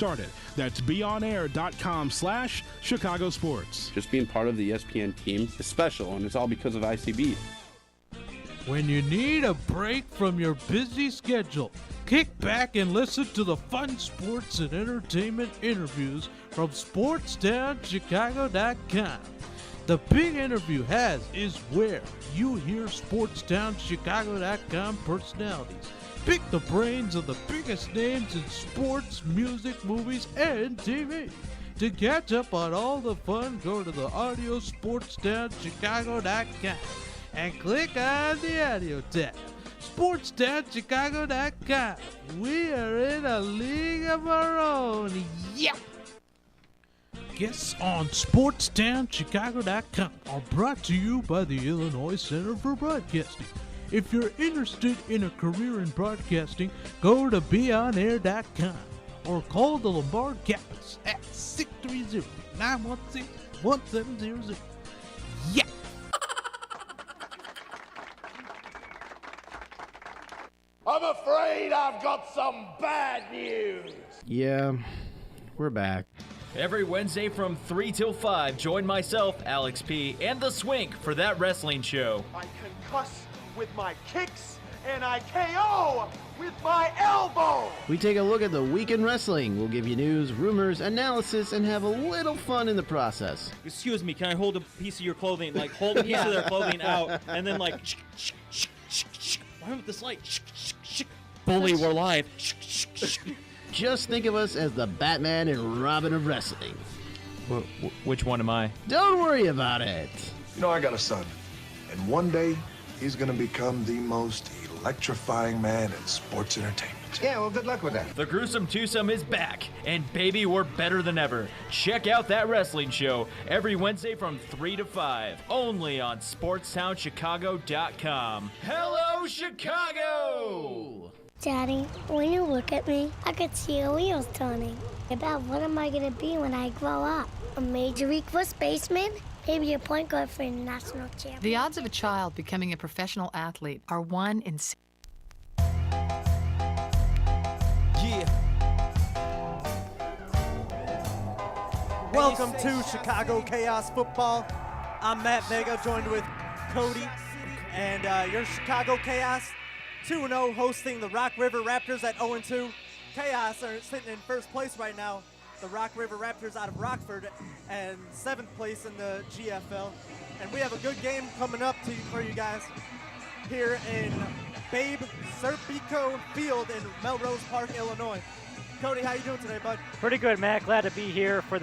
started. That's beonair.com/Chicago Sports. Just being part of the ESPN team is special, and it's all because of ICB. When you need a break from your busy schedule, kick back and listen to the fun sports and entertainment interviews from SportsTownChicago.com. The Big Interview is where you hear SportsTownChicago.com personalities pick the brains of the biggest names in sports, music, movies, and TV. To catch up on all the fun, go to the audio SportsTownChicago.com and click on the audio tab. SportsTownChicago.com. We are in a league of our own. Yep. Guests on SportsTownChicago.com are brought to you by the Illinois Center for Broadcasting. If you're interested in a career in broadcasting, go to beonair.com or call the Lombard Campus at 630-916-1700. Yeah! I'm afraid I've got some bad news. Yeah, we're back. Every Wednesday from 3 till 5, join myself, Alex P., and The Swink for That Wrestling Show. I concuss with my kicks, and I KO with my elbow. We take a look at the week in wrestling. We'll give you news, rumors, analysis, and have a little fun in the process. Excuse me, can I hold a piece of your clothing? Like, hold a piece of their clothing out, and then like, why with this light? Bully, we're live. Just think of us as the Batman and Robin of wrestling. Which one am I? Don't worry about it. You know, I got a son, and one day he's gonna become the most electrifying man in sports entertainment. Yeah, well, good luck with that. The Gruesome Twosome is back, and baby, we're better than ever. Check out That Wrestling Show every Wednesday from 3 to 5, only on SportsTownChicago.com. Hello, Chicago! Daddy, when you look at me, I could see your wheels turning. About what am I going to be when I grow up? A major league first baseman? Maybe a point guard for a national champion. The odds of a child becoming a professional athlete are 1 in 6. Yeah. Welcome to Chicago Chaos Football. I'm Matt Vega, joined with Cody, and your Chicago Chaos 2-0, hosting the Rock River Raptors at 0-2. Chaos are sitting in first place right now. The Rock River Raptors out of Rockford and 7th place in the GFL. And we have a good game coming up for you guys here in Babe Serpico Field in Melrose Park, Illinois. Cody, how you doing today, bud? Pretty good, Matt. Glad to be here for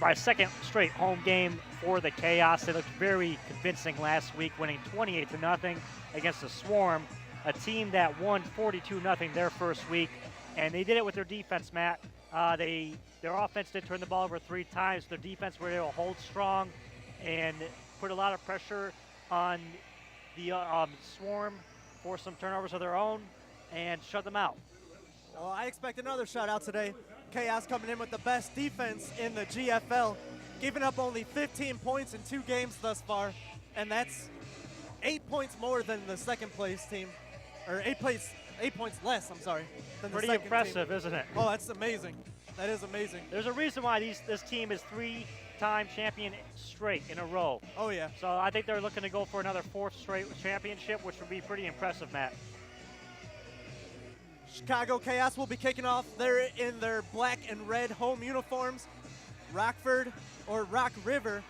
my second straight home game for the Chaos. They looked very convincing last week, winning 28-0 against the Swarm, a team that won 42-0 their first week, and they did it with their defense, Matt. Their offense did turn the ball over 3 times. Their defense were able to hold strong and put a lot of pressure on the Swarm, force some turnovers of their own, and shut them out. Well, I expect another shutout today. Chaos coming in with the best defense in the GFL, giving up only 15 points in 2 games thus far, and that's 8 points more than the second place team, or 8 points less, I'm sorry, than Pretty the second impressive, team. isn't it? Oh, that's amazing. That is amazing. There's a reason why this team is 3-time champion straight in a row. Oh, yeah. So I think they're looking to go for another 4th straight championship, which would be pretty impressive, Matt. Chicago Chaos will be kicking off. They're in their black and red home uniforms. Rockford, or Rock River,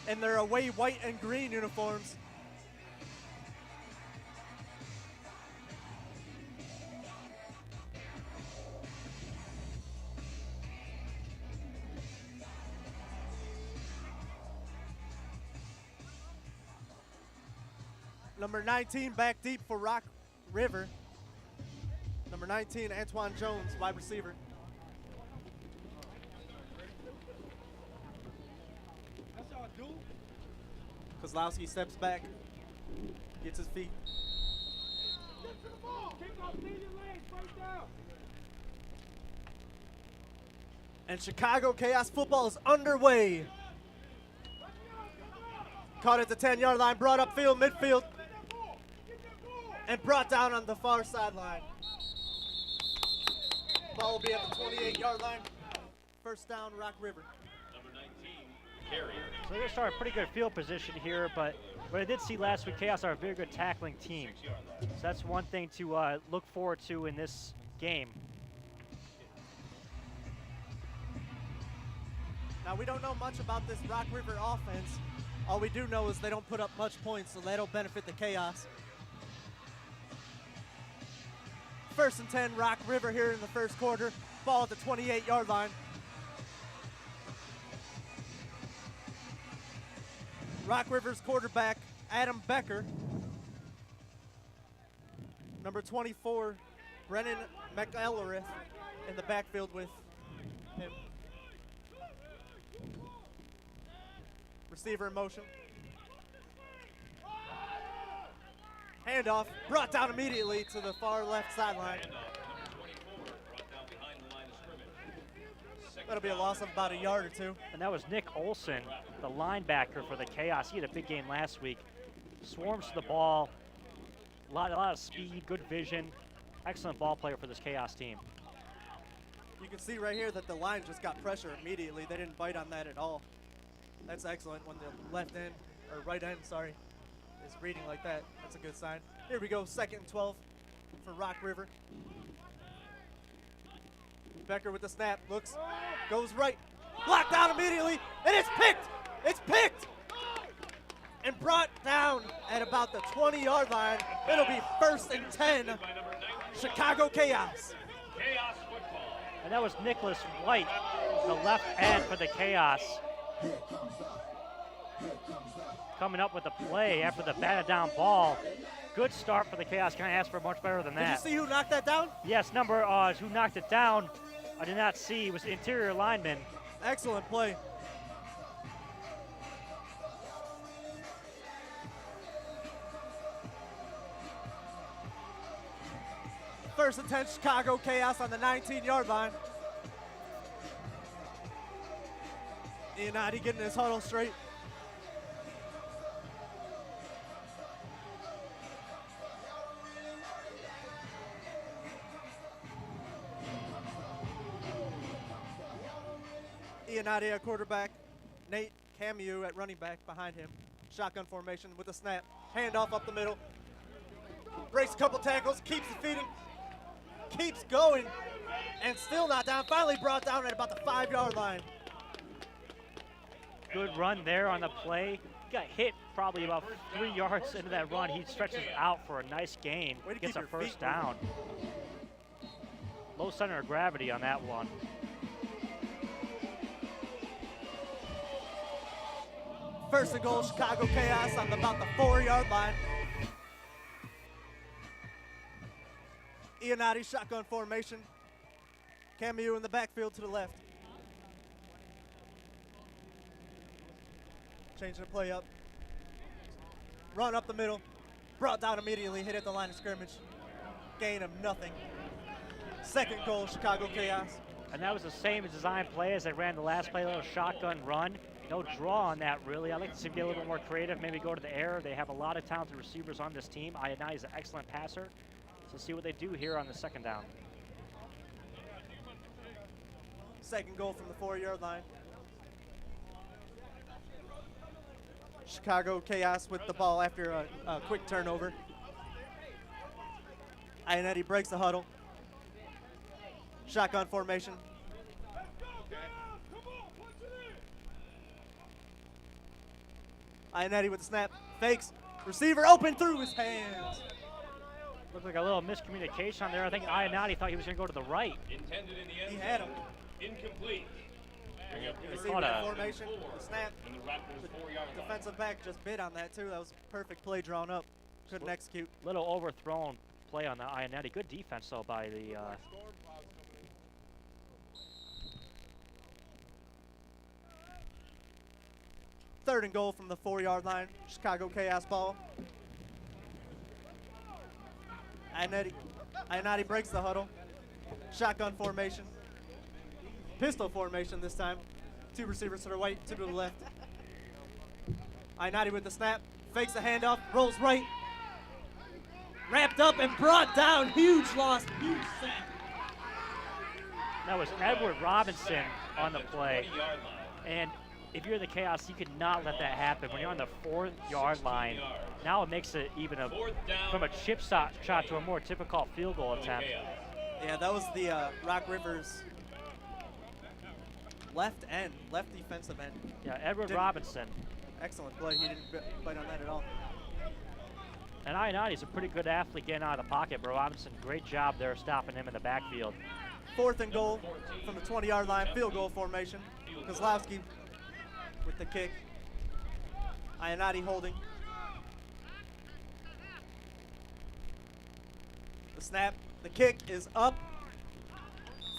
in their away white and green uniforms. Number 19 back deep for Rock River. Number 19, Antoine Jones, wide receiver. Kozlowski steps back, gets his feet. And Chicago Chaos football is underway. Caught at the 10-yard line, brought upfield, midfield, and brought down on the far sideline. Ball will be at the 28-yard line. First down, Rock River. So they're going to start a pretty good field position here, but what I did see last week, Chaos are a very good tackling team. So that's one thing to look forward to in this game. Now, we don't know much about this Rock River offense. All we do know is they don't put up much points, so that'll benefit the Chaos. First and 10, Rock River here in the first quarter. Ball at the 28-yard line. Rock River's quarterback, Adam Becker. Number 24, Brennan McElrath in the backfield with him. Receiver in motion. Handoff brought down immediately to the far left sideline. That'll be a loss of about a yard or two. And that was Nick Olson, the linebacker for the Chaos. He had a big game last week. Swarms to the ball, a lot of speed, good vision. Excellent ball player for this Chaos team. You can see right here that the line just got pressure immediately. They didn't bite on that at all. That's excellent when the left end, or right end, sorry, is reading like that. That's a good sign. Here we go, 2nd and 12 for Rock River. Becker with the snap, looks, goes right, blocked down immediately, and it's picked! It's picked! And brought down at about the 20-yard line. It'll be 1st and 10, Chicago Chaos. And that was Nicholas White, the left end for the Chaos. Coming up with a play after the batted down ball. Good start for the Chaos. Can't ask for much better than that. Did you see who knocked that down? Yes, who knocked it down, I did not see. It was the interior lineman. Excellent play. First and 10, Chicago Chaos on the 19-yard line. Iannotti getting his huddle straight. Iannotti at quarterback. Nate Camus at running back behind him. Shotgun formation with a snap. Handoff up the middle. Breaks a couple tackles, keeps the feeding. Keeps going, and still not down. Finally brought down at about the 5-yard line. Good run there on the play. Got hit probably about 3 yards into that run. He stretches out for a nice gain. Gets a first down. Low center of gravity on that one. First and goal, Chicago Chaos on about the 4-yard line. Iannotti shotgun formation. Camus in the backfield to the left. Changing the play up. Run up the middle. Brought down immediately, hit at the line of scrimmage. Gain of nothing. Second goal, Chicago Chaos. And that was the same design play as they ran the last play, a little shotgun run. No draw on that, really. I like to see them be a little bit more creative, maybe go to the air. They have a lot of talented receivers on this team. Iannotti is an excellent passer. So see what they do here on the second down. Second goal from the 4-yard line. Chicago Chaos with the ball after a quick turnover. Iannotti breaks the huddle. Shotgun formation. Iannotti with the snap. Fakes. Receiver open through his hands. Looked like a little miscommunication on there. I think Iannotti thought he was going to go to the right. Intended in the end. He had him. Incomplete. Caught formation. The snap. The defensive back just bid on that too. That was a perfect play drawn up. Couldn't execute. Little overthrown play on the Iannotti. Good defense though by the. Third and goal from the 4-yard line. Chicago Chaos ball. Iannotti breaks the huddle. Shotgun formation. Pistol formation this time. 2 receivers to the right, 2 to the left. Iannotti with the snap. Fakes the handoff. Rolls right. Wrapped up and brought down. Huge loss. Huge sack. That was Edward Robinson on the play. And if you're the Chaos, you could not let that happen. When you're on the 4-yard line, now it makes it even from a chip shot to a more typical field goal attempt. Yeah, that was the Rock Rivers left defensive end. Yeah, Edward Robinson. Excellent play. He didn't bite on that at all. And Ionati's a pretty good athlete getting out of the pocket, but Robinson, great job there stopping him in the backfield. 4th and goal from the 20-yard line, field goal formation. Kozlowski with the kick. Ionati holding. The snap, the kick is up.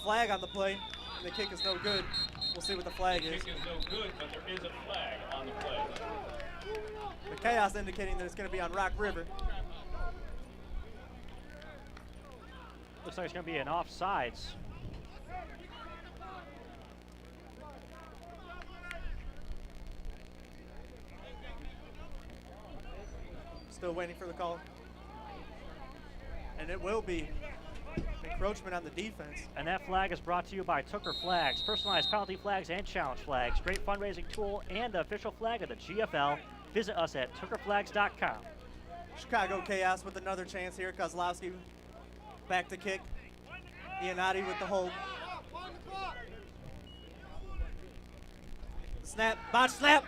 Flag on the play. The kick is no good. We'll see what the flag is. The kick is no good, but there is a flag on the play. The Chaos indicating that it's going to be on Rock River. Looks like it's going to be an offsides. Still waiting for the call. And it will be encroachment on the defense. And that flag is brought to you by Tooker Flags, personalized penalty flags and challenge flags. Great fundraising tool and the official flag of the GFL. Visit us at tookerflags.com. Chicago Chaos with another chance here. Kozlowski back to kick. Ionati with the hold. Snap, botch snap.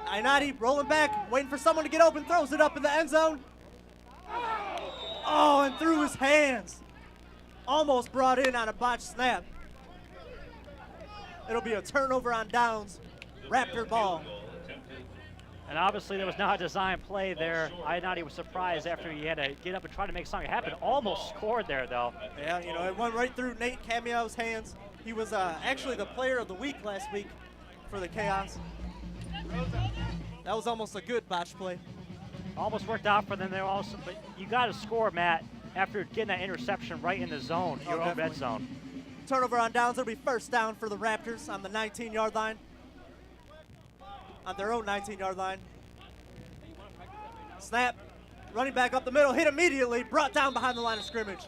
Ionati rolling back, waiting for someone to get open, throws it up in the end zone. Oh, and through his hands. Almost brought in on a botched snap. It'll be a turnover on downs. Raptor ball. And obviously there was not a design play there. Ionati was surprised after he had to get up and try to make something happen. Almost scored there, though. Yeah, you know, it went right through Nate Cameo's hands. He was actually the player of the week last week for the Chaos. That was almost a good botch play. Almost worked out for them there also, but you got to score, Matt, after getting that interception right in the zone, your own red zone. Turnover on downs. It'll be first down for the Raptors on the 19-yard line. On their own 19-yard line. Snap, running back up the middle, hit immediately, brought down behind the line of scrimmage.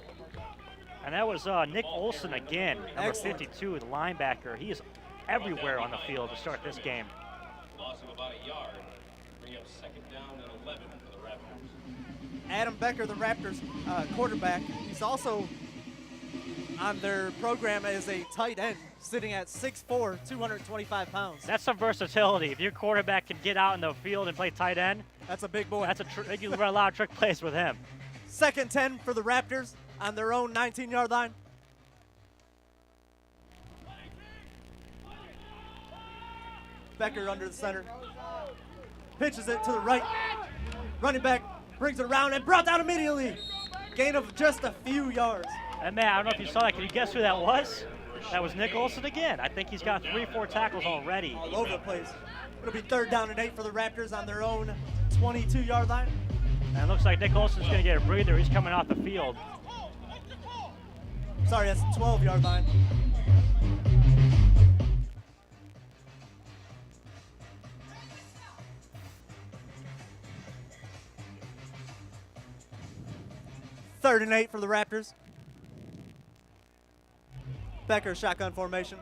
And that was Nick Olson again, number Excellent. 52, the linebacker. He is everywhere on the field to start this game. Loss of about a yard. Bring up 2nd down and 11 for the Raptors. Adam Becker, the Raptors quarterback, he's also on their program as a tight end, sitting at 6'4", 225 pounds. That's some versatility. If your quarterback can get out in the field and play tight end, that's a big boy. That's you can run a lot of trick plays with him. 2nd 10 for the Raptors on their own 19-yard line. Becker under the center. Pitches it to the right. Running back brings it around and brought down immediately. Gain of just a few yards. And Matt, I don't know if you saw that. Can you guess who that was? That was Nick Olson again. I think he's got 3-4 tackles already. All over the place. It'll be 3rd down and 8 for the Raptors on their own 22-yard line. And it looks like Nick Olson's going to get a breather. He's coming off the field. Sorry, that's the 12-yard line. Third and 8 for the Raptors. Becker shotgun formation.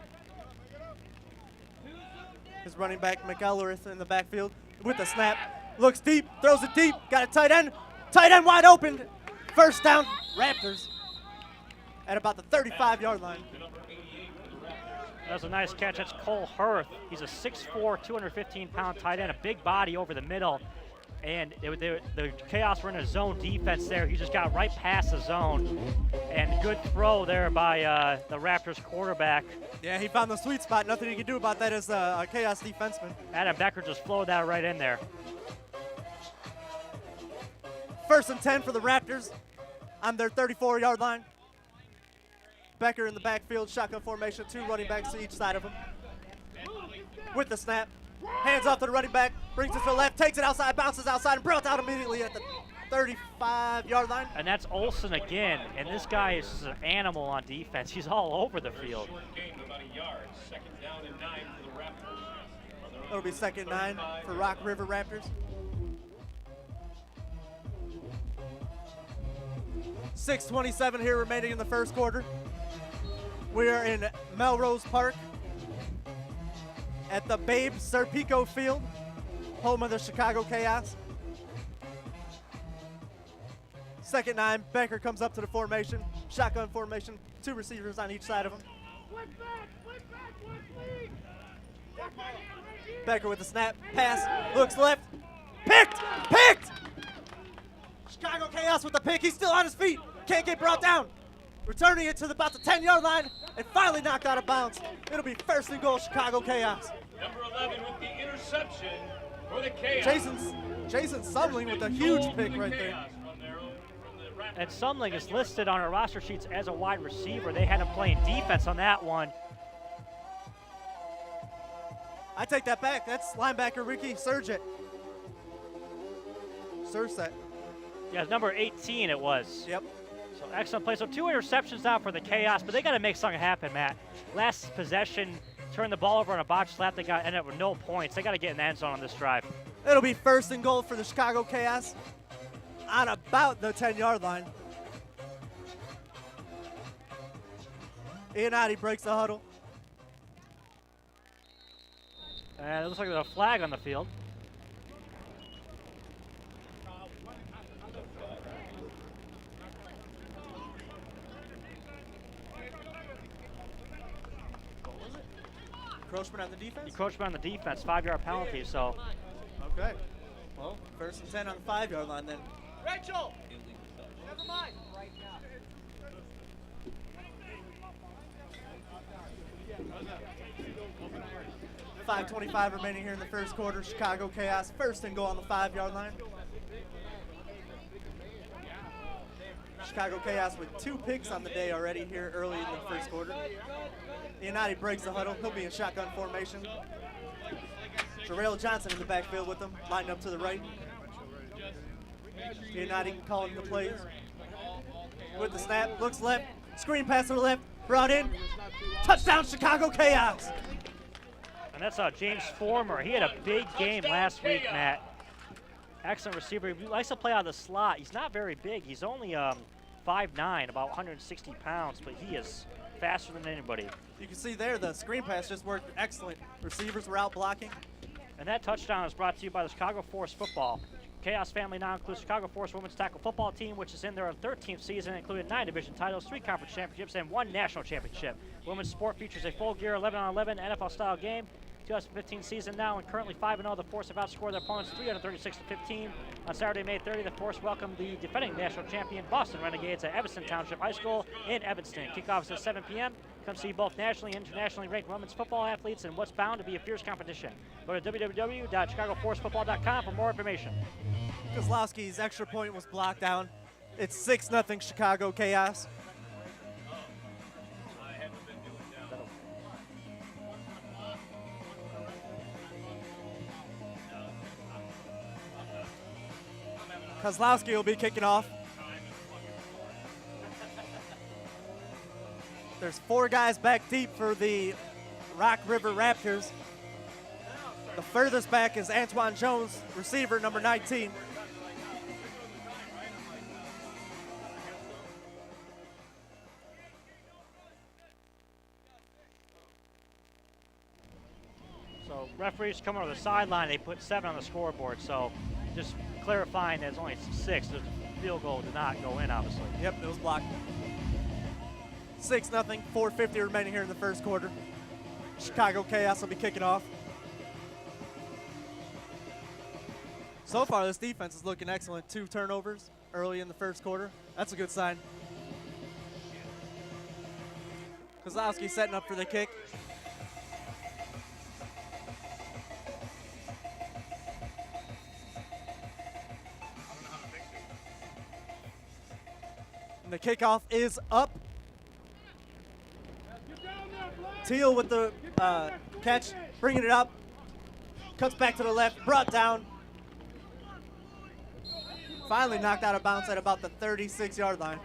His running back McElrath in the backfield with the snap. Looks deep, throws it deep, got a tight end. Tight end wide open. First down, Raptors at about the 35-yard line. That's a nice catch. That's Cole Hurth. He's a 6'4", 215-pound tight end, a big body over the middle. And the Chaos were in a zone defense there. He just got right past the zone. And good throw there by the Raptors quarterback. Yeah, he found the sweet spot. Nothing he can do about that as a Chaos defenseman. Adam Becker just flowed that right in there. 1st and 10 for the Raptors on their 34-yard line. Becker in the backfield, shotgun formation, 2 running backs to each side of him. With the snap. Hands off to the running back, brings it to the left, takes it outside, bounces outside, and brought out immediately at the 35-yard line. And that's Olson again, and this guy is an animal on defense. He's all over the field. It'll be 2nd 9 for Rock River Raptors. 6:27 here remaining in the first quarter. We are in Melrose Park at the Babe Serpico Field, home of the Chicago Chaos. Second 9, Becker comes up to the formation, shotgun formation, 2 receivers on each side of him. Becker with the snap, pass, looks left, picked! Chicago Chaos with the pick, he's still on his feet, can't get brought down. Returning it to about the 10-yard line and finally knocked out of bounds. It'll be first and goal, Chicago Chaos. Number 11 with the interception for the Chaos. Jason Sumling with a huge pick right there. And Sumling is listed on our roster sheets as a wide receiver. They had him playing defense on that one. I take that back. That's linebacker Ricky Surjet. Surset. Yeah, number 18 it was. Yep. So excellent play. So 2 interceptions now for the Chaos, but they got to make something happen, Matt. Last possession, turned the ball over on a botch slap. They ended up with no points. They got to get in the end zone on this drive. It'll be first and goal for the Chicago Chaos on about the 10-yard line. Iannotti breaks the huddle. And it looks like there's a flag on the field. Encroachment on the defense? Encroachment on the defense, 5-yard penalty, so. Okay. Well, first and 10 on the 5-yard line then. Rachel! Never mind. Right now. 5:25 remaining here in the first quarter. Chicago Chaos first and goal on the 5-yard line. Chicago Chaos with 2 picks on the day already here early in the first quarter. Iannotti breaks the huddle. He'll be in shotgun formation. Jarrell Johnson in the backfield with him, lined up to the right. Iannotti calling the plays. With the snap, looks left, screen pass to the left, brought in. Touchdown Chicago Chaos! And that's James Former. He had a big game last week, Matt. Excellent receiver. He likes to play out of the slot. He's not very big. He's only 5'9", about 160 pounds, but he is faster than anybody. You can see there the screen pass just worked excellent. Receivers were out blocking. And that touchdown is brought to you by the Chicago Force Football. Chaos family now includes Chicago Force women's tackle football team, which is in their 13th season, including 9 division titles, 3 conference championships, and 1 national championship. Women's sport features a full gear 11-on-11 NFL-style game. 2015 season now, and currently 5-0. The Force have outscored their opponents 336-15. On Saturday, May 30, the Force welcomed the defending national champion Boston Renegades at Evanston Township High School in Evanston. Kickoff is at 7 p.m. Come see both nationally and internationally ranked women's football athletes in what's bound to be a fierce competition. Go to www.chicagoforcefootball.com for more information. Kozlowski's extra point was blocked down. It's 6-0 Chicago Chaos. Kozlowski will be kicking off. There's 4 guys back deep for the Rock River Raptors. The furthest back is Antoine Jones, receiver number 19. So referees come over the sideline, they put 7 on the scoreboard, so just clarifying there's only 6. The field goal did not go in, obviously. Yep, it was blocked. 6-0, 4:50 remaining here in the first quarter. Chicago Chaos will be kicking off. So far, this defense is looking excellent. 2 turnovers early in the first quarter. That's a good sign. Kozlowski setting up for the kick. And the kickoff is up. Teal with the catch, bringing it up. Cuts back to the left, brought down. Finally knocked out of bounds at about the 36-yard line.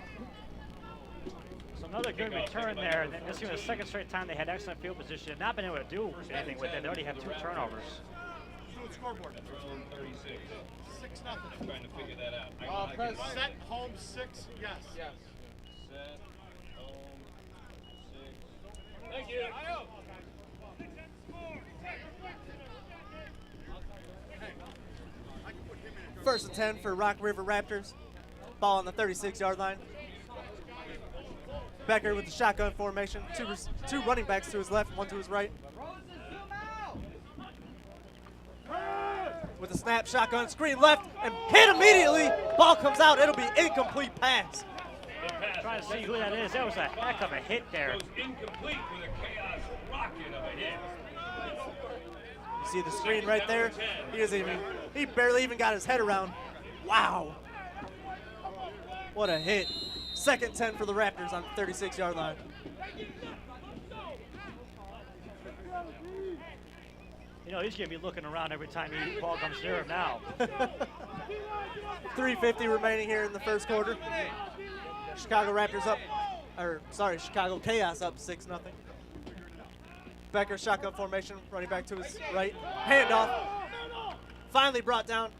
So another good return there. This is the second straight time they had excellent field position. Not been able to do anything with it. They already have 2 turnovers. Scoreboard. 36. 6-0. I'm trying to figure that out. Set, home, 6, yes. Yes. Set, home, 6. Thank you. First and 10 for Rock River Raptors. Ball on the 36-yard line. Becker with the shotgun formation. Two running backs to his left, one to his right. With the snap, shotgun, screen left, and hit immediately. Ball comes out. It'll be incomplete pass. Trying to see who that is. That was a heck of a hit there. Incomplete with a chaos rocket of a hit. You see the screen right there? He barely even got his head around. Wow. What a hit. Second 10 for the Raptors on the 36-yard line. You know, he's going to be looking around every time the ball comes near him now. 3:50 remaining here in the first quarter. Chicago Chaos up 6-0. Becker shotgun formation, running back to his right. Handoff. Finally brought down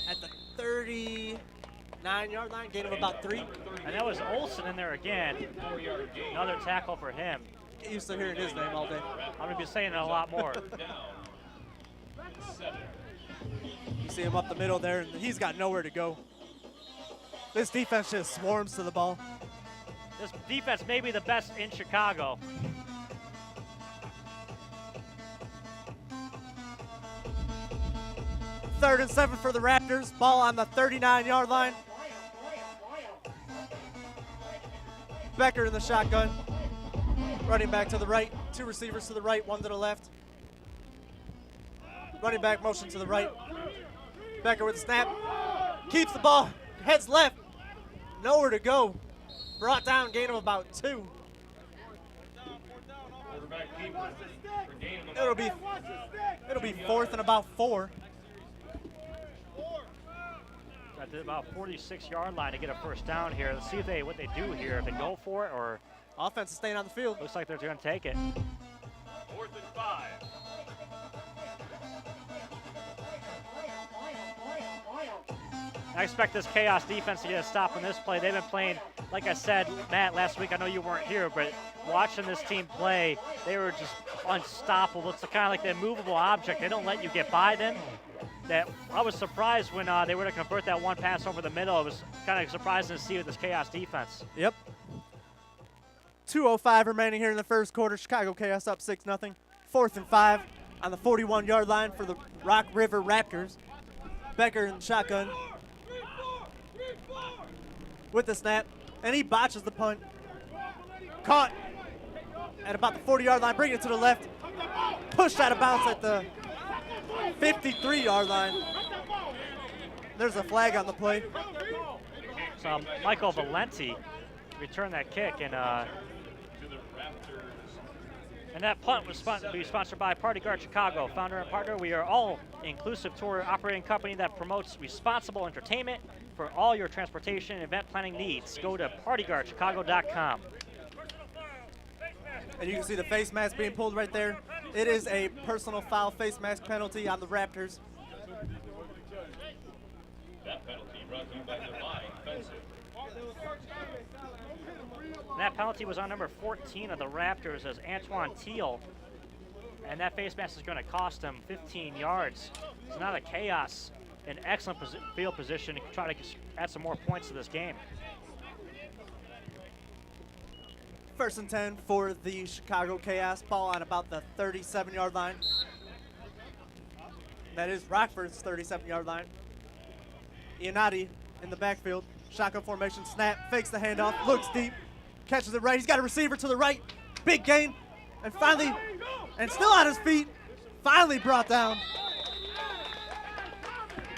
at the 39-yard line, gain of about 3. And that was Olsen in there again. Another tackle for him. Get used to hearing his name all day. I'm going to be saying it a lot more. You see him up the middle there, and he's got nowhere to go. This defense just swarms to the ball. This defense may be the best in Chicago. Third and 7 for the Raptors. Ball on the 39-yard line. Becker in the shotgun. Running back to the right. 2 receivers to the right, 1 to the left. Running back motion to the right. Becker with the snap. Keeps the ball. Heads left. Nowhere to go. Brought down, gain of about 2. It'll be 4th and about 4. At the about 46-yard line to get a first down here. Let's see what they do here. If they go for it or offense is staying on the field. Looks like they're going to take it. 4th and 5. I expect this Chaos defense to get a stop on this play. They've been playing, like I said, Matt, last week. I know you weren't here, but watching this team play, they were just unstoppable. It's kind of like the immovable object. They don't let you get by them. That I was surprised when they were to convert that one pass over the middle. It was kind of surprising to see with this Chaos defense. Yep. 2:05 remaining here in the first quarter. Chicago Chaos up 6-0. 4th and 5 on the 41-yard line for the Rock River Raptors. Becker in the shotgun with the snap, and he botches the punt. Caught at about the 40-yard line, bringing it to the left. Pushed out of bounds at the 53-yard line. There's a flag on the play. So Michael Valenti returned that kick, and that punt was sponsored by Party Guard Chicago, founder and partner. We are all inclusive tour operating company that promotes responsible entertainment for all your transportation and event planning needs. Go to partyguardchicago.com. And you can see the face mask being pulled right there. It is a personal foul face mask penalty on the Raptors. That penalty brought to you by Divine Fencing. And that penalty was on number 14 of the Raptors as Antoine Teal. And that face mask is going to cost him 15 yards. So now the Chaos in excellent field position to try to add some more points to this game. 1st and 10 for the Chicago Chaos. Ball on about the 37-yard line. That is Rockford's 37-yard line. Iannotti in the backfield. Shotgun formation, snap, fakes the handoff, looks deep, catches it right. He's got a receiver to the right. Big gain. And finally, and still on his feet, finally brought down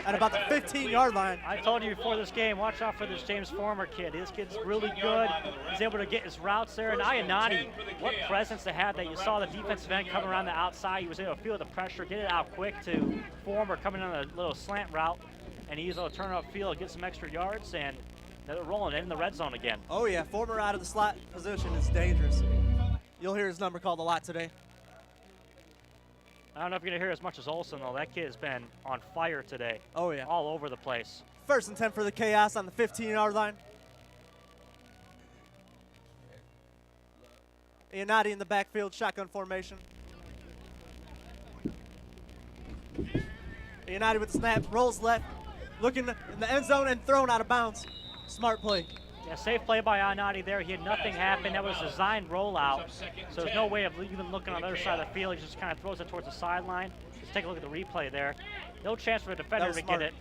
at about the 15-yard line. I told you before this game, watch out for this James Former kid. This kid's really good. He's able to get his routes there. And Iannotti, what presence they had that you saw the defensive end coming around the outside. He was able to feel the pressure, get it out quick to Former coming on a little slant route. And he's able to turn upfield, get some extra yards, and they're rolling in the red zone again. Oh, yeah. Former out of the slot position is dangerous. You'll hear his number called a lot today. I don't know if you're going to hear as much as Olsen, though. That kid has been on fire today. Oh, yeah. All over the place. 1st and 10 for the Chaos on the 15-yard line. Iannotti in the backfield, shotgun formation. Iannotti with the snap, rolls left, looking in the end zone and thrown out of bounds. Smart play. Yeah, safe play by Iannotti there. He had nothing happen. That was a designed rollout, so there's no way of even looking on the other side of the field. He just kind of throws it towards the sideline. Just take a look at the replay there. No chance for the defender to get it.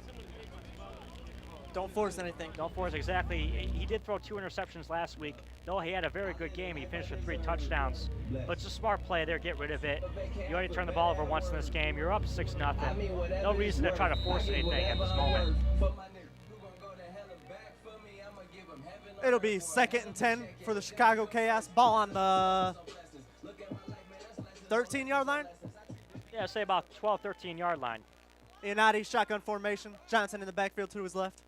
Don't force anything. Don't force, exactly. He did throw 2 interceptions last week. Though he had a very good game. He finished with 3 touchdowns. But it's a smart play there. Get rid of it. You already turned the ball over once in this game. You're up 6-0. No reason to try to force anything at this moment. It'll be 2nd and 10 for the Chicago Chaos. Ball on the 13-yard line. Yeah, say about 12, 13-yard line. Iannotti, shotgun formation. Johnson in the backfield to his left.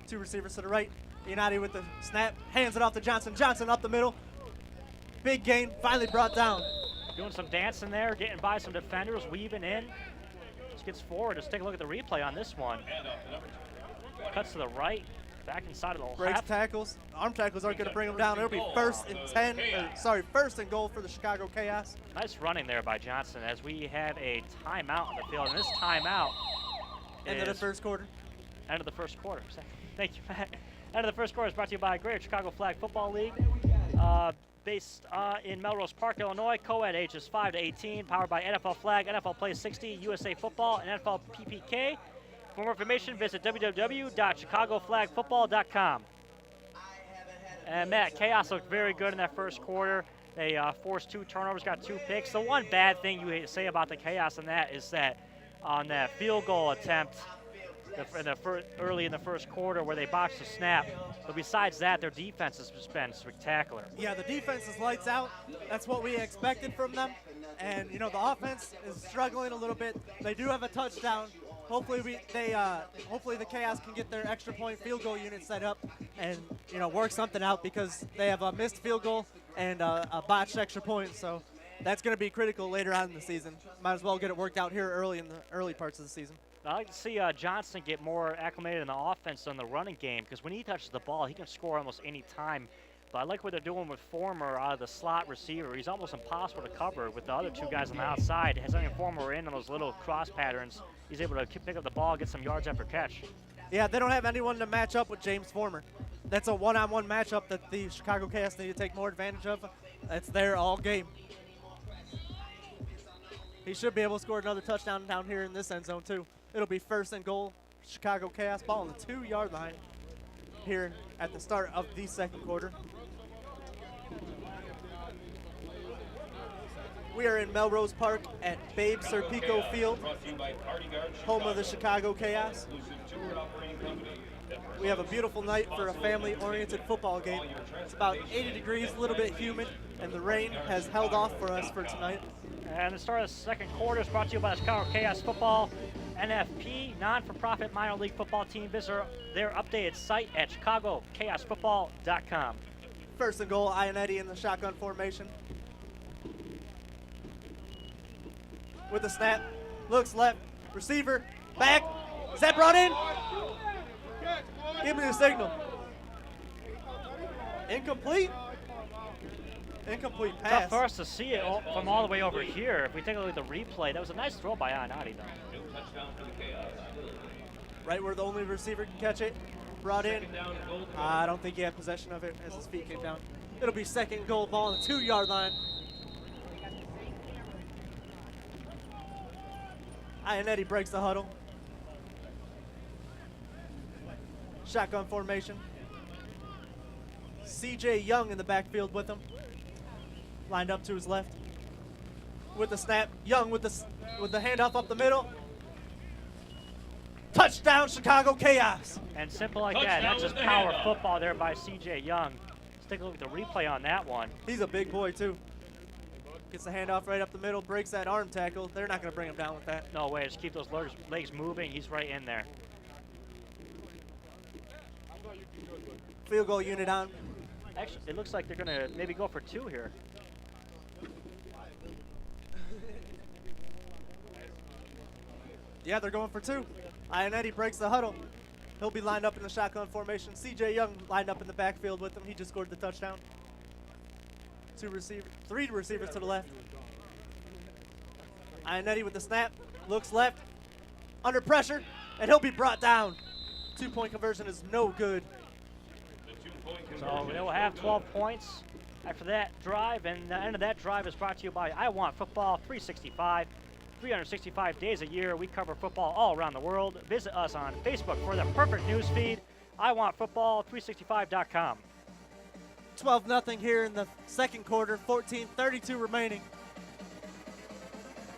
2 receivers to the right. Iannotti with the snap, hands it off to Johnson. Johnson up the middle. Big gain, finally brought down. Doing some dancing there, getting by some defenders, weaving in. Just gets forward. Let's take a look at the replay on this one. Cuts to the right, back inside of the Breaks half. tackles. Arm tackles aren't going to bring him down. It'll be 1st and 1st and goal for the Chicago Chaos. Nice running there by Johnson as we have a timeout on the field. And this timeout End of the first quarter. End of the first quarter. Thank you, Matt. End of the first quarter is brought to you by Greater Chicago Flag Football League. Based in Melrose Park, Illinois. Co-ed ages 5 to 18. Powered by NFL Flag, NFL Play 60, USA Football, and NFL PPK. For more information, visit www.chicagoflagfootball.com. And Matt, Chaos looked very good in that first quarter. They forced 2 turnovers, got 2 picks. The one bad thing you hate to say about the Chaos in that is that on that field goal attempt early in the first quarter where they botched the snap, but besides that, their defense has just been spectacular. Yeah, the defense is lights out. That's what we expected from them. And, you know, the offense is struggling a little bit. They do have a touchdown. Hopefully the Chaos can get their extra point field goal unit set up and, you know, work something out because they have a missed field goal and a botched extra point. So that's going to be critical later on in the season. Might as well get it worked out here early in the early parts of the season. I'd like to see Johnson get more acclimated in the offense on the running game because when he touches the ball, he can score almost any time. But I like what they're doing with Former, the slot receiver. He's almost impossible to cover with the other 2 guys on the outside. As Former in on those little cross patterns, he's able to pick up the ball, get some yards after catch. Yeah, they don't have anyone to match up with James Former. That's a one-on-one matchup that the Chicago Chaos need to take more advantage of. That's there all game. He should be able to score another touchdown down here in this end zone, too. It'll be 1st and goal, Chicago Chaos, ball on the 2-yard line here at the start of the second quarter. We are in Melrose Park at Babe Serpico Field, home of the Chicago Chaos. We have a beautiful night for a family-oriented football game. It's about 80 degrees, a little bit humid, and the rain has held off for us for tonight. And the start of the second quarter is brought to you by the Chicago Chaos Football NFP, non-for-profit minor league football team. Visit their updated site at chicagochaosfootball.com. 1st and goal, Iannotti in the shotgun formation. With the snap, looks left, receiver, back. Is that brought in? Give me the signal. Incomplete? Incomplete pass. Tough for us to see it from all the way over here. If we take a look at the replay, that was a nice throw by Iannotti, though. Right where the only receiver can catch it. Brought in. I don't think he had possession of it as his feet came down. It'll be 2nd goal, ball on the 2-yard line. Iannotti breaks the huddle. Shotgun formation. C.J. Young in the backfield with him. Lined up to his left. With the snap, Young with the handoff up the middle. Touchdown, Chicago Chaos. And simple like that. That's just power football there by C.J. Young. Let's take a look at the replay on that one. He's a big boy, too. Gets the handoff right up the middle, breaks that arm tackle. They're not going to bring him down with that. No way. Just keep those legs moving. He's right in there. Field goal unit on. Actually, it looks like they're going to maybe go for 2 here. Yeah, they're going for 2. Iannotti breaks the huddle. He'll be lined up in the shotgun formation. C.J. Young lined up in the backfield with him. He just scored the touchdown. Three receivers to the left. Ionetti with the snap, looks left, under pressure, and he'll be brought down. 2-point conversion is no good. So they'll have 12 points after that drive, and the end of that drive is brought to you by I Want Football 365. 365 days a year, we cover football all around the world. Visit us on Facebook for the perfect news feed. IWantFootball365.com. 12-0 here in the second quarter, 14:32 remaining.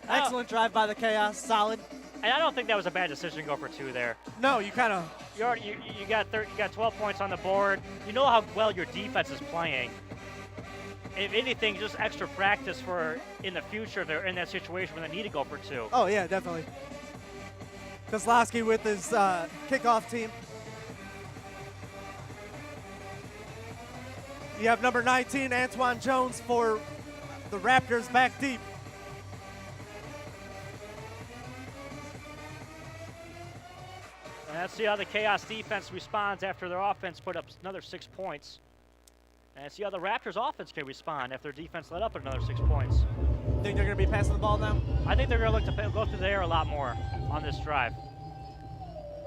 Excellent drive by the Chaos, solid. And I don't think that was a bad decision to go for 2 there. No, you kind of. You got 12 points on the board. You know how well your defense is playing. If anything, just extra practice for in the future. They're in that situation when they need to go for 2. Oh yeah, definitely. Kozlowski with his kickoff team. You have number 19, Antoine Jones, for the Raptors back deep. And let's see how the Chaos defense responds after their offense put up another 6 points. And let's see how the Raptors offense can respond after their defense let up another 6 points. Think they're going to be passing the ball now? I think they're going to look to go through the air a lot more on this drive.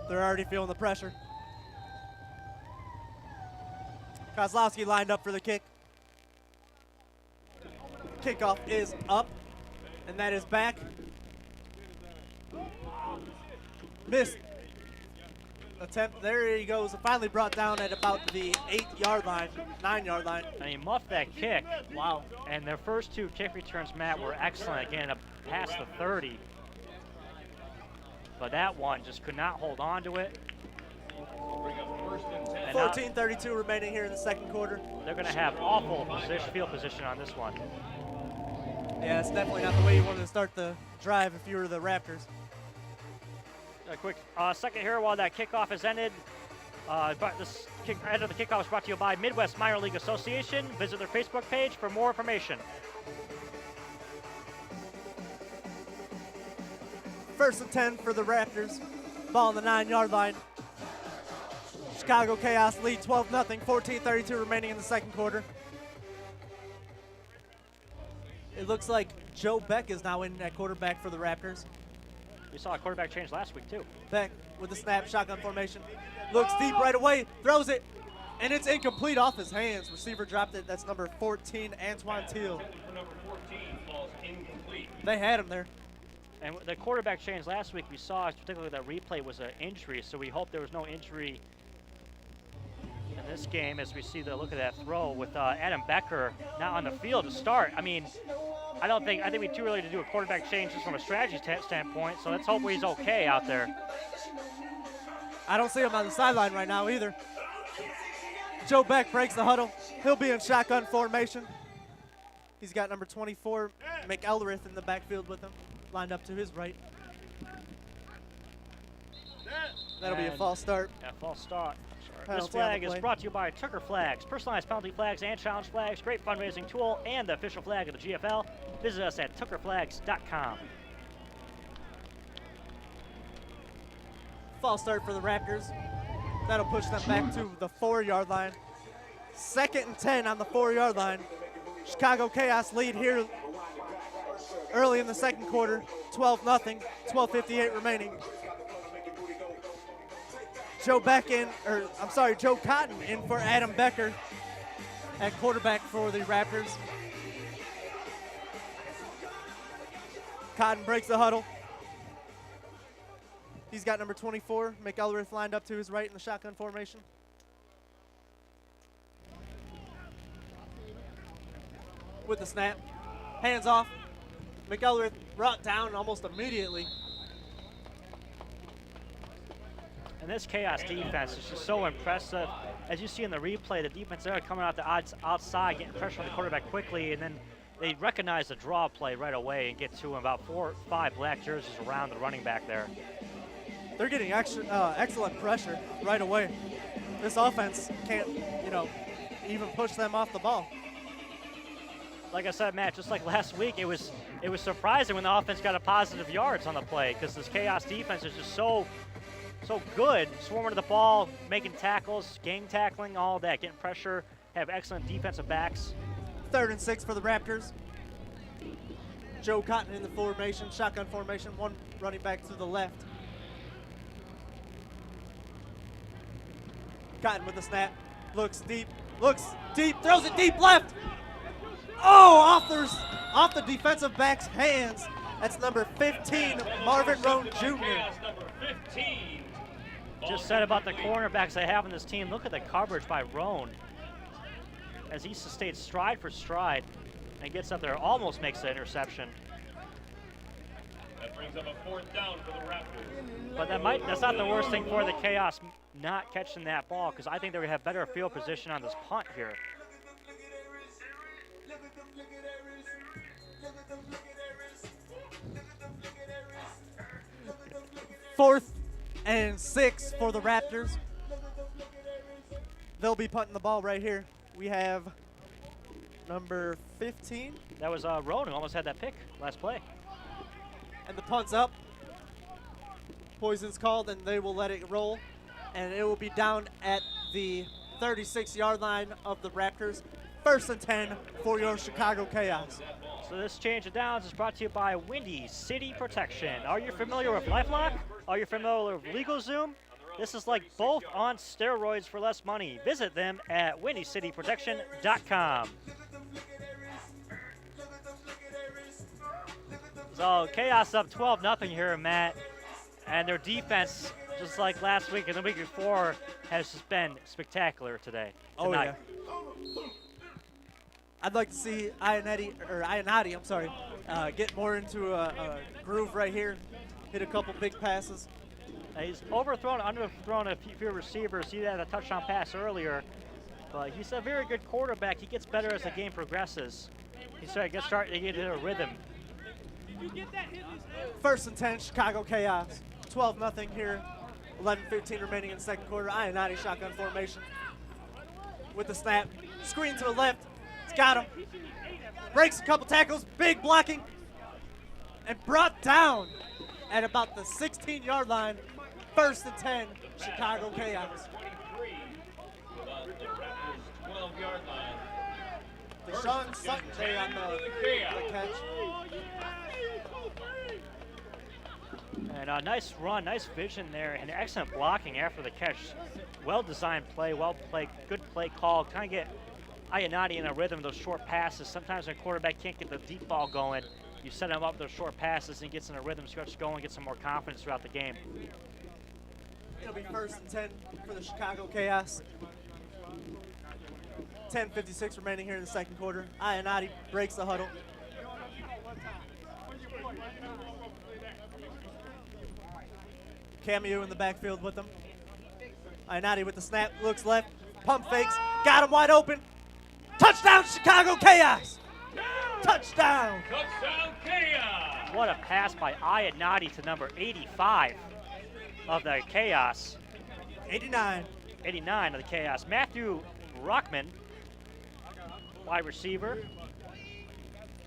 They're already feeling the pressure. Kozlowski lined up for the kick. Kickoff is up, and that is back. Missed. Attempt, there he goes, finally brought down at about the 8-yard line, 9-yard line. And he muffed that kick. Wow. And their first 2 kick returns, Matt, were excellent. Again, up past the 30. But that one just could not hold on to it. 14:32 remaining here in the second quarter. They're going to have awful field position on this one. Yeah, it's definitely not the way you wanted to start the drive if you were the Raptors. A quick second here while that kickoff has ended. But this end of the kickoff is brought to you by Midwest Minor League Association. Visit their Facebook page for more information. First and 10 for the Raptors. Ball on the 9-yard line. Chicago Chaos lead 12-0, 14:32 remaining in the second quarter. It looks like Joe Beck is now in at quarterback for the Raptors. We saw a quarterback change last week, too. Beck with the snap, shotgun formation. Looks deep right away, throws it, and it's incomplete off his hands. Receiver dropped it. That's number 14, Antoine Teal. Number 14 falls incomplete. They had him there. And the quarterback change last week, we saw, particularly that replay, was an injury, so we hope there was no injury in this game as we see the look of that throw with Adam Becker not on the field to start. I mean, I think we're too early to do a quarterback change just from a strategy standpoint, so let's hope he's okay out there. I don't see him on the sideline right now either. Joe Beck breaks the huddle. He'll be in shotgun formation. He's got number 24, McElrath, in the backfield with him, lined up to his right. That'll be a false start. Yeah, false start. Penalty This flag on the is play. brought to you by Tucker Flags, personalized penalty flags and challenge flags, great fundraising tool, and the official flag of the GFL. Visit us at tuckerflags.com. False start for the Raptors. That'll push them back to the 4-yard line. 2nd and 10 on the 4-yard line. Chicago Chaos lead here early in the second quarter, 12-0, 12:58 remaining. Joe Cotton in for Adam Becker at quarterback for the Raptors. Cotton breaks the huddle. He's got number 24, McElrath, lined up to his right in the shotgun formation. With the snap, hands off. McElrath brought down almost immediately. And this Chaos defense is just so impressive. As you see in the replay, the defense there coming out the outside, getting pressure on the quarterback quickly, and then they recognize the draw play right away and get to him. About 4 or 5 black jerseys around the running back there. They're getting excellent pressure right away. This offense can't, even push them off the ball. Like I said, Matt, just like last week, it was surprising when the offense got a positive yards on the play because this Chaos defense is just so good, swarming to the ball, making tackles, gang tackling, all that, getting pressure, have excellent defensive backs. 3rd and 6 for the Raptors. Joe Cotton in the formation, shotgun formation, one running back to the left. Cotton with the snap, looks deep, throws it deep left. Oh, off the defensive back's hands. That's number 15, Marvin Roan Jr. Just said about the cornerbacks they have on this team. Look at the coverage by Roan as he sustains stride for stride and gets up there, almost makes the interception. That brings up a 4th down for the Raptors. But that's not the worst thing for the Chaos not catching that ball, because I think they would have better field position on this punt here. Fourth and 6 for the Raptors. They'll be punting the ball right here. We have number 15. That was Roan who almost had that pick last play. And the punt's up. Poison's called, and they will let it roll. And it will be down at the 36-yard line of the Raptors. 1st and 10 for your Chicago Chaos. So this change of downs is brought to you by Windy City Protection. Are you familiar with LifeLock? Are you familiar with LegalZoom? This is like both on steroids for less money. Visit them at WindyCityProtection.com. So Chaos up 12-0 here, Matt. And their defense, just like last week and the week before, has just been spectacular tonight. Oh, yeah. I'd like to see Ionati, get more into a groove right here. Hit a couple big passes. He's underthrown a few receivers. He had a touchdown pass earlier, but he's a very good quarterback. He gets better as the game progresses. He's starting to get into a rhythm. 1st and 10, Chicago Chaos. 12-0 here. 11:15 remaining in the second quarter. Ionati shotgun formation with the snap. Screen to the left. It's got him. Breaks a couple tackles. Big blocking. And brought down at about the 16-yard line. 1st and 10, Chicago Chaos. 12-yard line. Deshaun Sutton J on the catch. And a nice run, nice vision there, and excellent blocking after the catch. Well-designed play, good play call. Kind of get Ionati in a rhythm of those short passes. Sometimes when a quarterback can't get the deep ball going, you set him up with those short passes and he gets in a rhythm, starts going, gets some more confidence throughout the game. It'll be 1st and 10 for the Chicago Chaos. 10:56 remaining here in the second quarter. Ionati breaks the huddle. Cameo in the backfield with them. Ionati with the snap, looks left, pump fakes, got him wide open. Touchdown, Chicago Chaos! Touchdown! Touchdown, Chaos! What a pass by Ionati to number 85 of the Chaos. 89 of the Chaos. Matthew Rockman, wide receiver.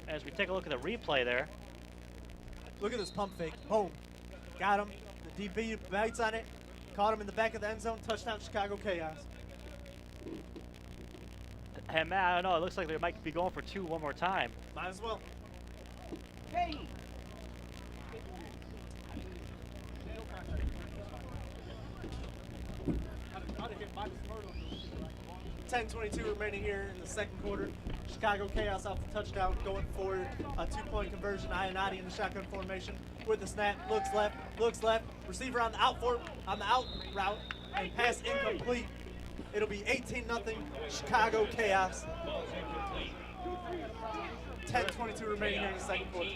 As we take a look at the replay there. Look at this pump fake. Boom. Got him. The DB bites on it. Caught him in the back of the end zone. Touchdown, Chicago Chaos. And Matt, I don't know. It looks like they might be going for 2 one more time. Might as well. Hey. 10:22 remaining here in the second quarter. Chicago Chaos off the touchdown, going for a 2-point conversion. Ionati in the shotgun formation with the snap. Looks left. Receiver on the out route, and pass incomplete. It'll be 18-0 Chicago Chaos. 10:22 remaining here in the second quarter.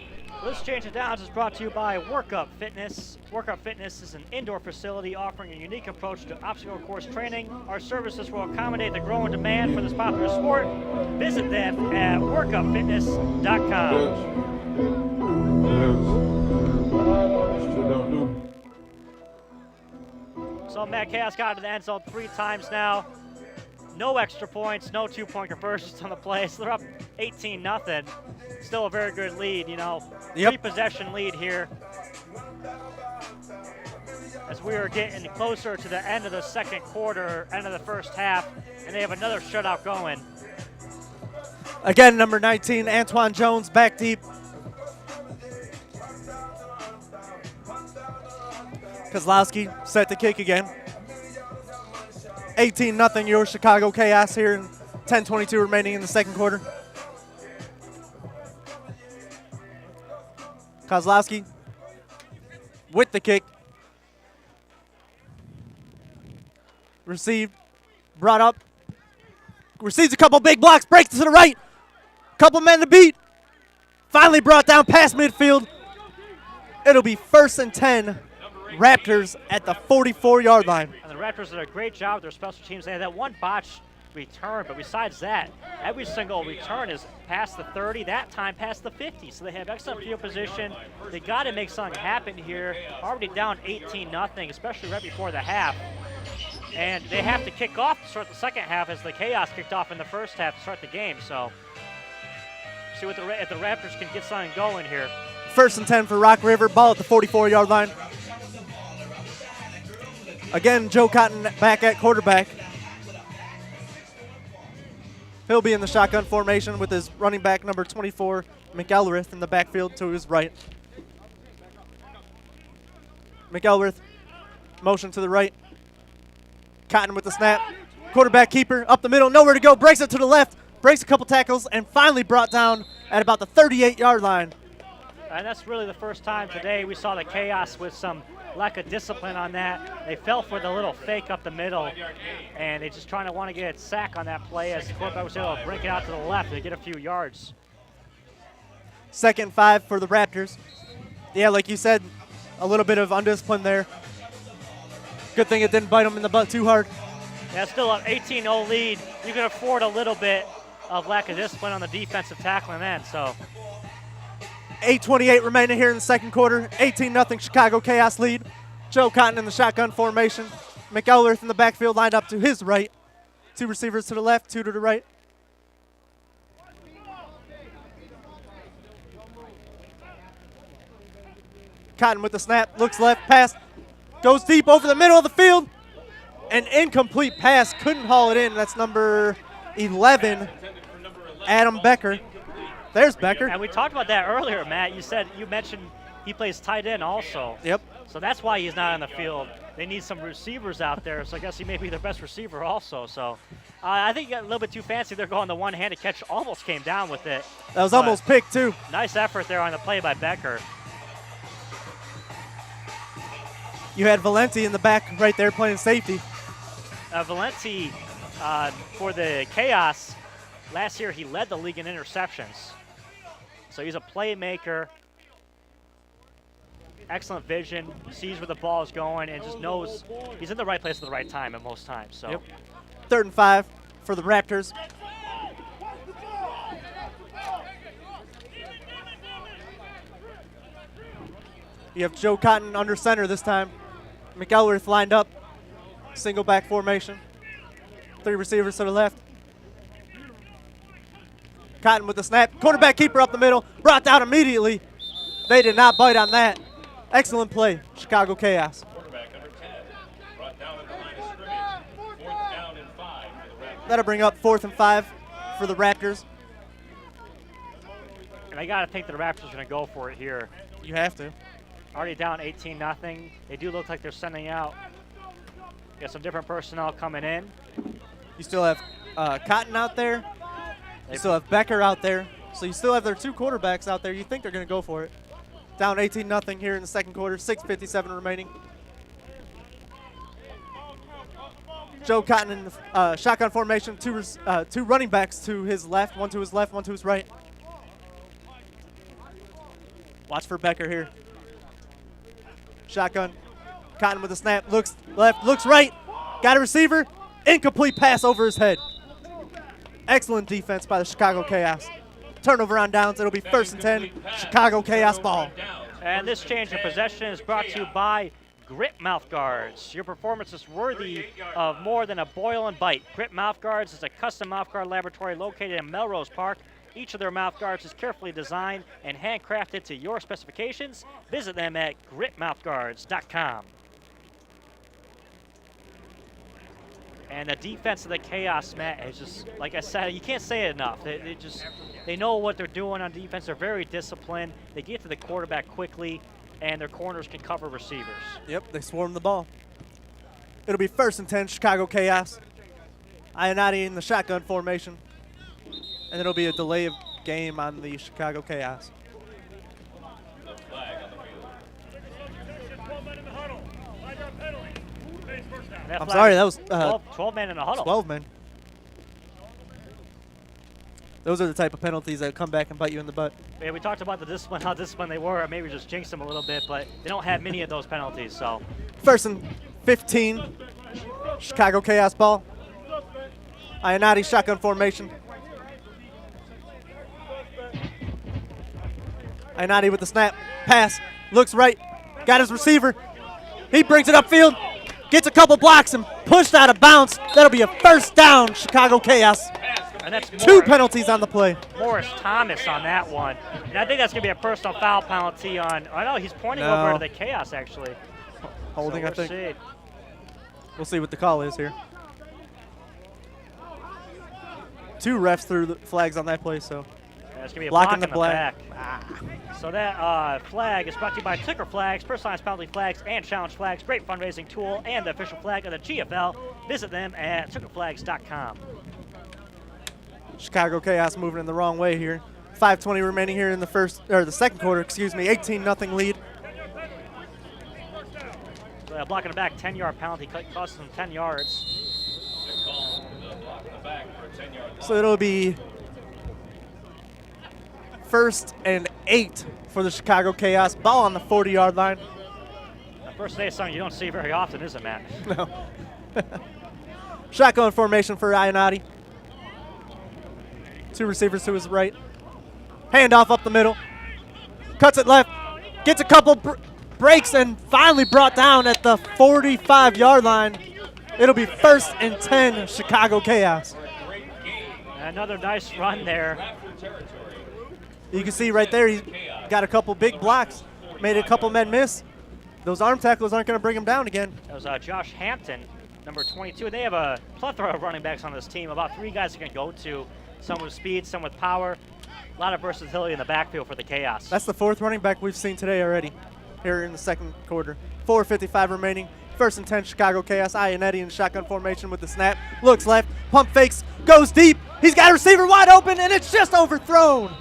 This change of downs is brought to you by Workup Fitness. Workup Fitness is an indoor facility offering a unique approach to obstacle course training. Our services will accommodate the growing demand for this popular sport. Visit them at workupfitness.com. So Matt Chaos got into the end zone 3 times now. No extra points, no 2-point conversions on the play. So they're up 18-0. Still a very good lead, you know. Yep. 3-possession lead here. As we are getting closer to the end of the second quarter, end of the first half, and they have another shutout going. Again, number 19, Antoine Jones, back deep. Kozlowski set to kick again. 18-0 your Chicago Chaos here, and 10:22 remaining in the second quarter. Kozlowski with the kick. Received, brought up, receives a couple big blocks, breaks to the right. Couple men to beat. Finally brought down past midfield. It'll be 1st and 10. Raptors at the 44-yard line. And the Raptors did a great job with their special teams. They had that one botch return, but besides that, every single return is past the 30, that time past the 50. So they have excellent field position. They got to make something happen here. Already down 18-0, especially right before the half. And they have to kick off to start the second half, as the Chaos kicked off in the first half to start the game. So see what if the Raptors can get something going here. 1st and 10 for Rock River. Ball at the 44-yard line. Again, Joe Cotton back at quarterback. He'll be in the shotgun formation with his running back number 24, McElrath, in the backfield to his right. McElrath, motion to the right. Cotton with the snap. Quarterback keeper up the middle, nowhere to go, breaks it to the left, breaks a couple tackles, and finally brought down at about the 38-yard line. And that's really the first time today we saw the Chaos with some lack of discipline on that. They fell for the little fake up the middle, and they just trying to want to get a sack on that play as the quarterback was able to break it out to the left to get a few yards. 2nd and 5 for the Raptors. Yeah, like you said, a little bit of undiscipline there. Good thing it didn't bite them in the butt too hard. Yeah, still an 18-0 lead. You can afford a little bit of lack of discipline on the defensive tackling end, so. 8:28 remaining here in the second quarter. 18-0 Chicago Chaos lead. Joe Cotton in the shotgun formation. McElrath in the backfield lined up to his right. 2 receivers to the left, 2 to the right. Cotton with the snap, looks left, pass, goes deep over the middle of the field. An incomplete pass, couldn't haul it in. That's number 11, Adam Becker. There's Becker. And we talked about that earlier, Matt. You mentioned he plays tight end also. Yep. So that's why he's not on the field. They need some receivers out there, so I guess he may be their best receiver also. So I think he got a little bit too fancy there going the one-handed catch. Almost came down with it. That was almost picked too. Nice effort there on the play by Becker. You had Valenti in the back right there playing safety. Valenti, for the Chaos, last year he led the league in interceptions. So he's a playmaker, excellent vision, sees where the ball is going, and just knows he's in the right place at the right time at most times. So. Yep. 3rd and 5 for the Raptors. You have Joe Cotton under center this time. McElrath lined up, single back formation. 3 receivers to the left. Cotton with the snap. Quarterback keeper up the middle. Brought down immediately. They did not bite on that. Excellent play, Chicago Chaos. Quarterback number 10, brought down at the line of scrimmage. 4th down and 5 for the Raptors. That'll bring up 4th and 5 for the Raptors. And I got to think the Raptors are going to go for it here. You have to. Already down 18-0. They do look like they're sending out. Got some different personnel coming in. You still have Cotton out there. You still have Becker out there. So you still have their 2 quarterbacks out there. You think they're going to go for it. Down 18-0 here in the second quarter. 6:57 remaining. Joe Cotton in the shotgun formation. 2 running backs to his left. 1 to his left, 1 to his right. Watch for Becker here. Shotgun. Cotton with the snap. Looks left, looks right. Got a receiver. Incomplete pass over his head. Excellent defense by the Chicago Chaos. Turnover on downs. It'll be 1st and 10. Chicago Chaos ball. And this change of possession is brought to you by Grip Mouth Guards. Your performance is worthy of more than a boil and bite. Grip Mouth Guards is a custom mouth guard laboratory located in Melrose Park. Each of their mouth guards is carefully designed and handcrafted to your specifications. Visit them at gripmouthguards.com. And the defense of the Chaos, Matt, is just, like I said, you can't say it enough. They know what they're doing on defense. They're very disciplined. They get to the quarterback quickly, and their corners can cover receivers. Yep, they swarm the ball. It'll be 1st and 10, Chicago Chaos. Ionati in the shotgun formation. And it'll be a delay of game on the Chicago Chaos. I'm sorry, that was 12 men in a huddle. 12 men. Those are the type of penalties that come back and bite you in the butt. Yeah, we talked about how disciplined they were. Maybe just jinxed them a little bit, but they don't have many of those penalties. So 1st and 15, Chicago Chaos ball. Ionati shotgun formation. Ionati with the snap, pass, looks right, got his receiver. He brings it upfield, gets a couple blocks and pushed out of bounds. That'll be a 1st down, Chicago Chaos. And that's 2 penalties on the play. Morris Thomas on that one. And I think that's going to be a personal foul penalty on, I know he's pointing over to the Chaos actually. Holding, so I think. We'll see what the call is here. 2 refs threw the flags on that play, so. That's going to be a block block in the back. So that flag is brought to you by Ticker Flags, personalized penalty flags, and challenge flags. Great fundraising tool and the official flag of the GFL. Visit them at tickerflags.com. Chicago Chaos moving in the wrong way here. 5:20 remaining here in the second quarter, excuse me. 18-0 lead. So blocking the back, 10-yard penalty, costs them 10 yards. So it'll be 1st and 8 for the Chicago Chaos. Ball on the 40-yard line. The first day is something you don't see very often, is it, Matt? No. Shotgun formation for Ionati. 2 receivers to his right. Handoff up the middle. Cuts it left. Gets a couple breaks and finally brought down at the 45-yard line. It'll be 1st and 10, Chicago Chaos. Another nice run there. You can see right there, he's got a couple big blocks. Made a couple men miss. Those arm tackles aren't going to bring him down again. That was Josh Hampton, number 22. They have a plethora of running backs on this team. About 3 guys they can go to. Some with speed, some with power. A lot of versatility in the backfield for the Chaos. That's the 4th running back we've seen today already here in the second quarter. 4:55 remaining. 1st and 10, Chicago Chaos. Ionati in shotgun formation with the snap. Looks left, pump fakes, goes deep. He's got a receiver wide open, and it's just overthrown.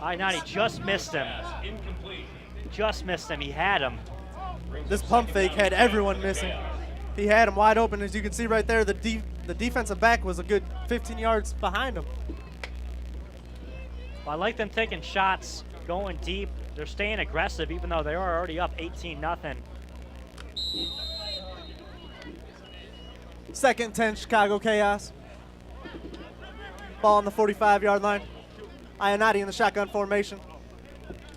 Ionati just missed him. Just missed him. He had him. This pump fake had everyone missing. He had him wide open. As you can see right there, the defensive back was a good 15 yards behind him. Well, I like them taking shots, going deep. They're staying aggressive, even though they are already up 18-0. 2nd and 10, Chicago Chaos. Ball on the 45-yard line. Ionati in the shotgun formation.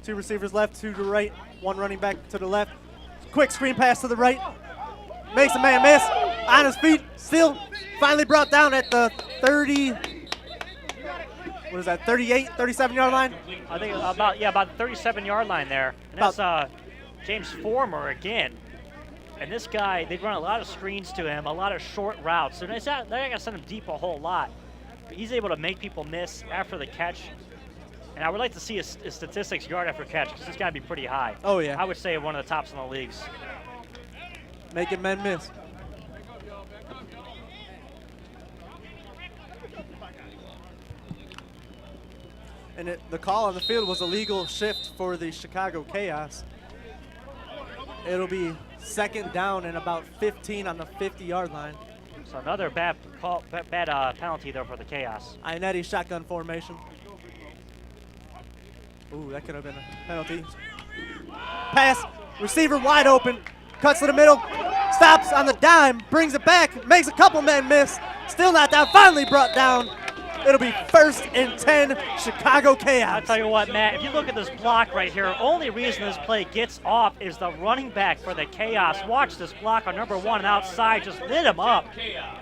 2 receivers left, 2 to the right, 1 running back to the left. Quick screen pass to the right. Makes a man miss. On his feet, still finally brought down at the 30. What is that, 38, 37-yard line? I think about the 37-yard line there. And that's James Former again. And this guy, they run a lot of screens to him, a lot of short routes. They're not going to send him deep a whole lot. But he's able to make people miss after the catch. And I would like to see his statistics yard after catch, because it's got to be pretty high. Oh, yeah. I would say one of the tops in the leagues. Making men miss. And the call on the field was a legal shift for the Chicago Chaos. It'll be 2nd down and about 15 on the 50-yard line. So another bad penalty there for the Chaos. Ionati shotgun formation. Ooh, that could have been a penalty. Pass, receiver wide open, cuts to the middle, stops on the dime, brings it back, makes a couple men miss. Still not down, finally brought down. It'll be 1st and 10, Chicago Chaos. I'll tell you what, Matt, if you look at this block right here, only reason this play gets off is the running back for the Chaos. Watch this block on number 1 outside, just lit him up.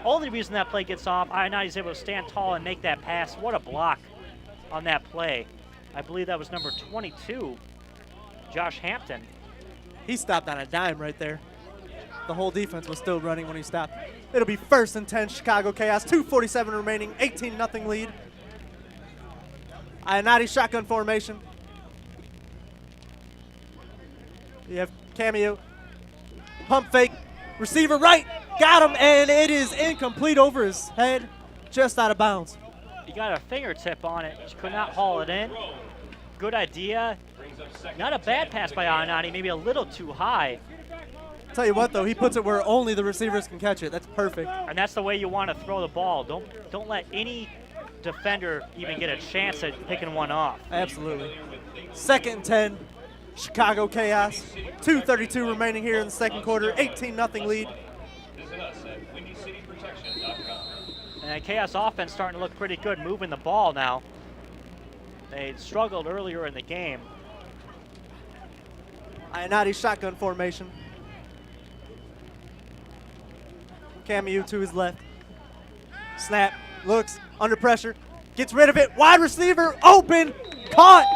Only reason that play gets off, Ionati's able to stand tall and make that pass. What a block on that play. I believe that was number 22, Josh Hampton. He stopped on a dime right there. The whole defense was still running when he stopped. It'll be 1st and 10, Chicago Chaos. 2:47 remaining, 18-0 lead. Ionati shotgun formation. You have Cameo. Pump fake. Receiver right. Got him, and it is incomplete over his head. Just out of bounds. He got a fingertip on it. Just could not haul it in. Good idea. Not a bad pass by Ionati. Maybe a little too high. Tell you what, though, he puts it where only the receivers can catch it. That's perfect. And that's the way you want to throw the ball. Don't let any defender even get a chance at picking one off. Absolutely. 2nd and 10, Chicago Chaos. 2:32 remaining here in the second quarter. 18-0 lead. And Chaos offense starting to look pretty good, moving the ball now. They struggled earlier in the game. Ionati shotgun formation. Cameo to his left. Snap, looks, under pressure, gets rid of it. Wide receiver, open, caught.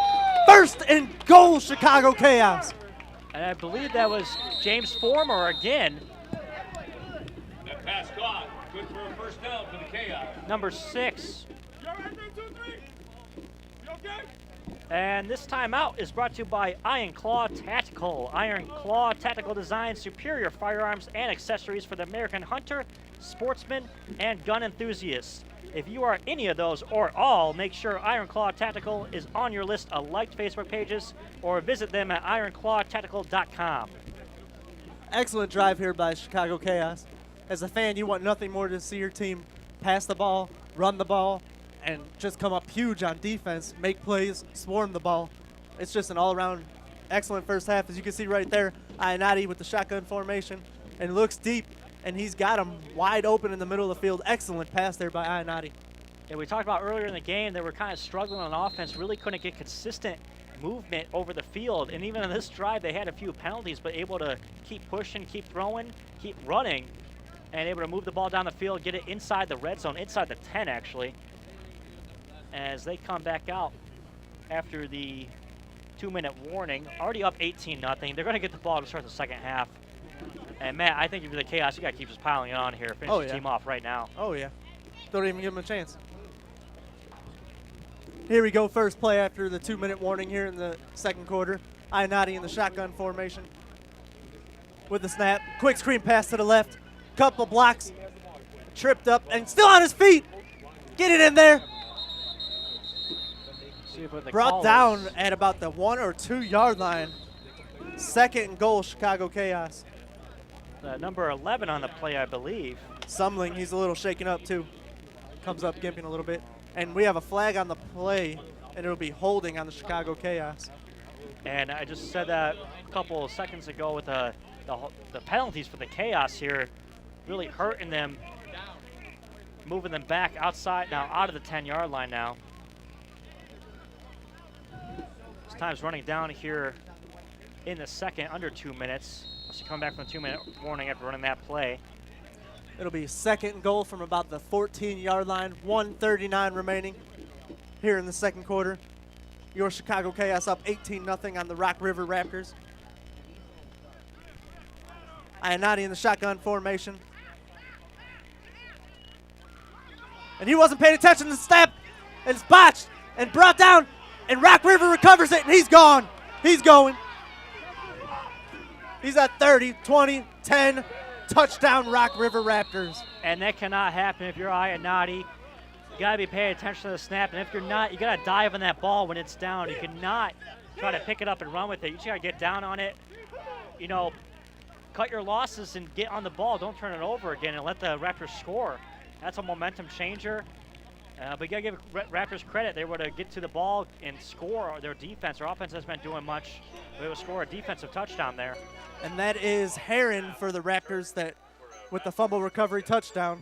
1st and goal, Chicago Chaos. And I believe that was James Former again. That pass caught. Good for a first down for the Chaos. Number 6. And this timeout is brought to you by Iron Claw Tactical. Iron Claw Tactical designs superior firearms and accessories for the American hunter, sportsman, and gun enthusiasts. If you are any of those or all, make sure Iron Claw Tactical is on your list of liked Facebook pages or visit them at ironclawtactical.com. Excellent drive here by Chicago Chaos. As a fan, you want nothing more to see your team pass the ball, run the ball, and just come up huge on defense, make plays, swarm the ball. It's just an all-around excellent first half. As you can see right there, Ionati with the shotgun formation and looks deep, and he's got him wide open in the middle of the field. Excellent pass there by Ionati. Yeah, we talked about earlier in the game, they were kind of struggling on offense, really couldn't get consistent movement over the field. And even on this drive, they had a few penalties, but able to keep pushing, keep throwing, keep running, and able to move the ball down the field, get it inside the red zone, inside the 10 actually. As they come back out after the 2-minute warning, already up 18-0. They're going to get the ball to start the second half. And Matt, I think if you're the Chaos, you got to keep just piling it on here. Finish the team off right now. Oh yeah, don't even give them a chance. Here we go, first play after the 2-minute warning here in the second quarter. Ionati in the shotgun formation with the snap. Quick screen pass to the left. Couple blocks. Tripped up and still on his feet. Get it in there. Brought down at about the 1 or 2 yard line. 2nd and goal, Chicago Chaos. Number 11 on the play, I believe. Sumling, he's a little shaken up too. Comes up gimping a little bit. And we have a flag on the play, and it'll be holding on the Chicago Chaos. And I just said that a couple of seconds ago with the penalties for the Chaos here, really hurting them, moving them back outside now, out of the 10-yard line now. This time's running down here in the second, under 2 minutes. So coming back from the 2-minute warning after running that play. It'll be 2nd and goal from about the 14-yard line. 1:39 remaining here in the second quarter. Your Chicago Chaos up 18-0 on the Rock River Raptors. Ionati in the shotgun formation. And he wasn't paying attention to the snap. And it's botched and brought down. And Rock River recovers it, and he's gone. He's going. He's at 30, 20, 10. Touchdown, Rock River Raptors. And that cannot happen if you're Ionati. You got to be paying attention to the snap. And if you're not, you got to dive on that ball when it's down. You cannot try to pick it up and run with it. You just got to get down on it. You know, cut your losses and get on the ball. Don't turn it over again and let the Raptors score. That's a momentum changer. But you got to give Raptors credit. They were to get to the ball and score. Their defense, their offense hasn't been doing much. They will score a defensive touchdown there. And that is Heron for the Raptors that with the fumble recovery touchdown.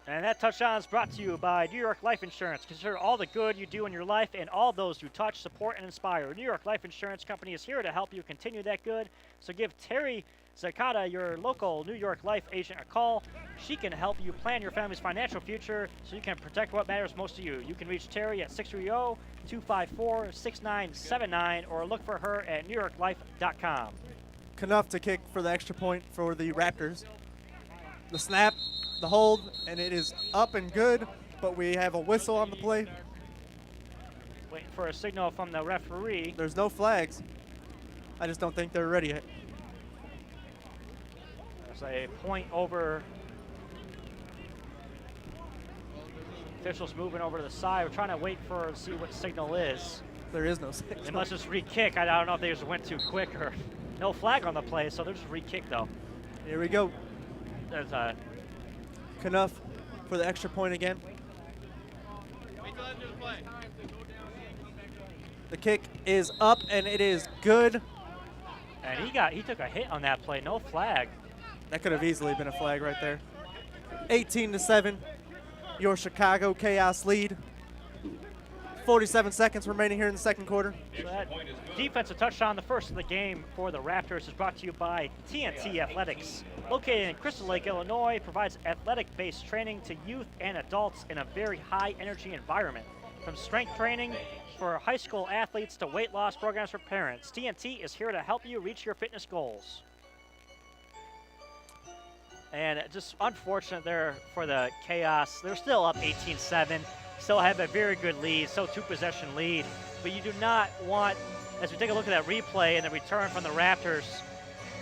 And that touchdown is brought to you by New York Life Insurance. Consider all the good you do in your life and all those you touch, support, and inspire. New York Life Insurance Company is here to help you continue that good. So give Terry Zakata, your local New York Life agent, a call. She can help you plan your family's financial future so you can protect what matters most to you. You can reach Terry at 630-254-6979 or look for her at newyorklife.com. Knuff to kick for the extra point for the Raptors. The snap, the hold, and it is up and good, but we have a whistle on the play. Waiting for a signal from the referee. There's no flags. I just don't think they're ready yet. There's a point over. Officials moving over to the side. We're trying to wait to see what the signal is. There is no signal. They must just re-kick. I don't know if they just went too quick or no flag on the play, so they're just re-kick though. Here we go. There's a Knuff for the extra point again. The kick is up and it is good. And he took a hit on that play. No flag. That could have easily been a flag right there. 18-7. Your Chicago Chaos lead. 47 seconds remaining here in the second quarter. So that defensive touchdown, the first of the game for the Raptors, is brought to you by TNT Athletics. Located in Crystal Lake, Illinois, provides athletic-based training to youth and adults in a very high-energy environment. From strength training for high school athletes to weight loss programs for parents, TNT is here to help you reach your fitness goals. And just unfortunate there for the Chaos. They're still up 18-7. Still have a very good lead, still 2-possession lead. But you do not want, as we take a look at that replay and the return from the Raptors,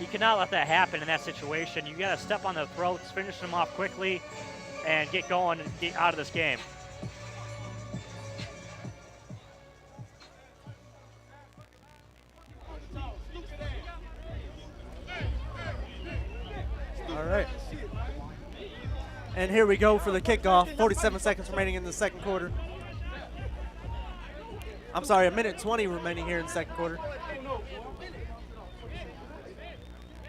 you cannot let that happen in that situation. You got to step on the throats, finish them off quickly, and get going and get out of this game. All right. And here we go for the kickoff. 47 seconds remaining in the second quarter. I'm sorry, a minute 20 remaining here in the second quarter.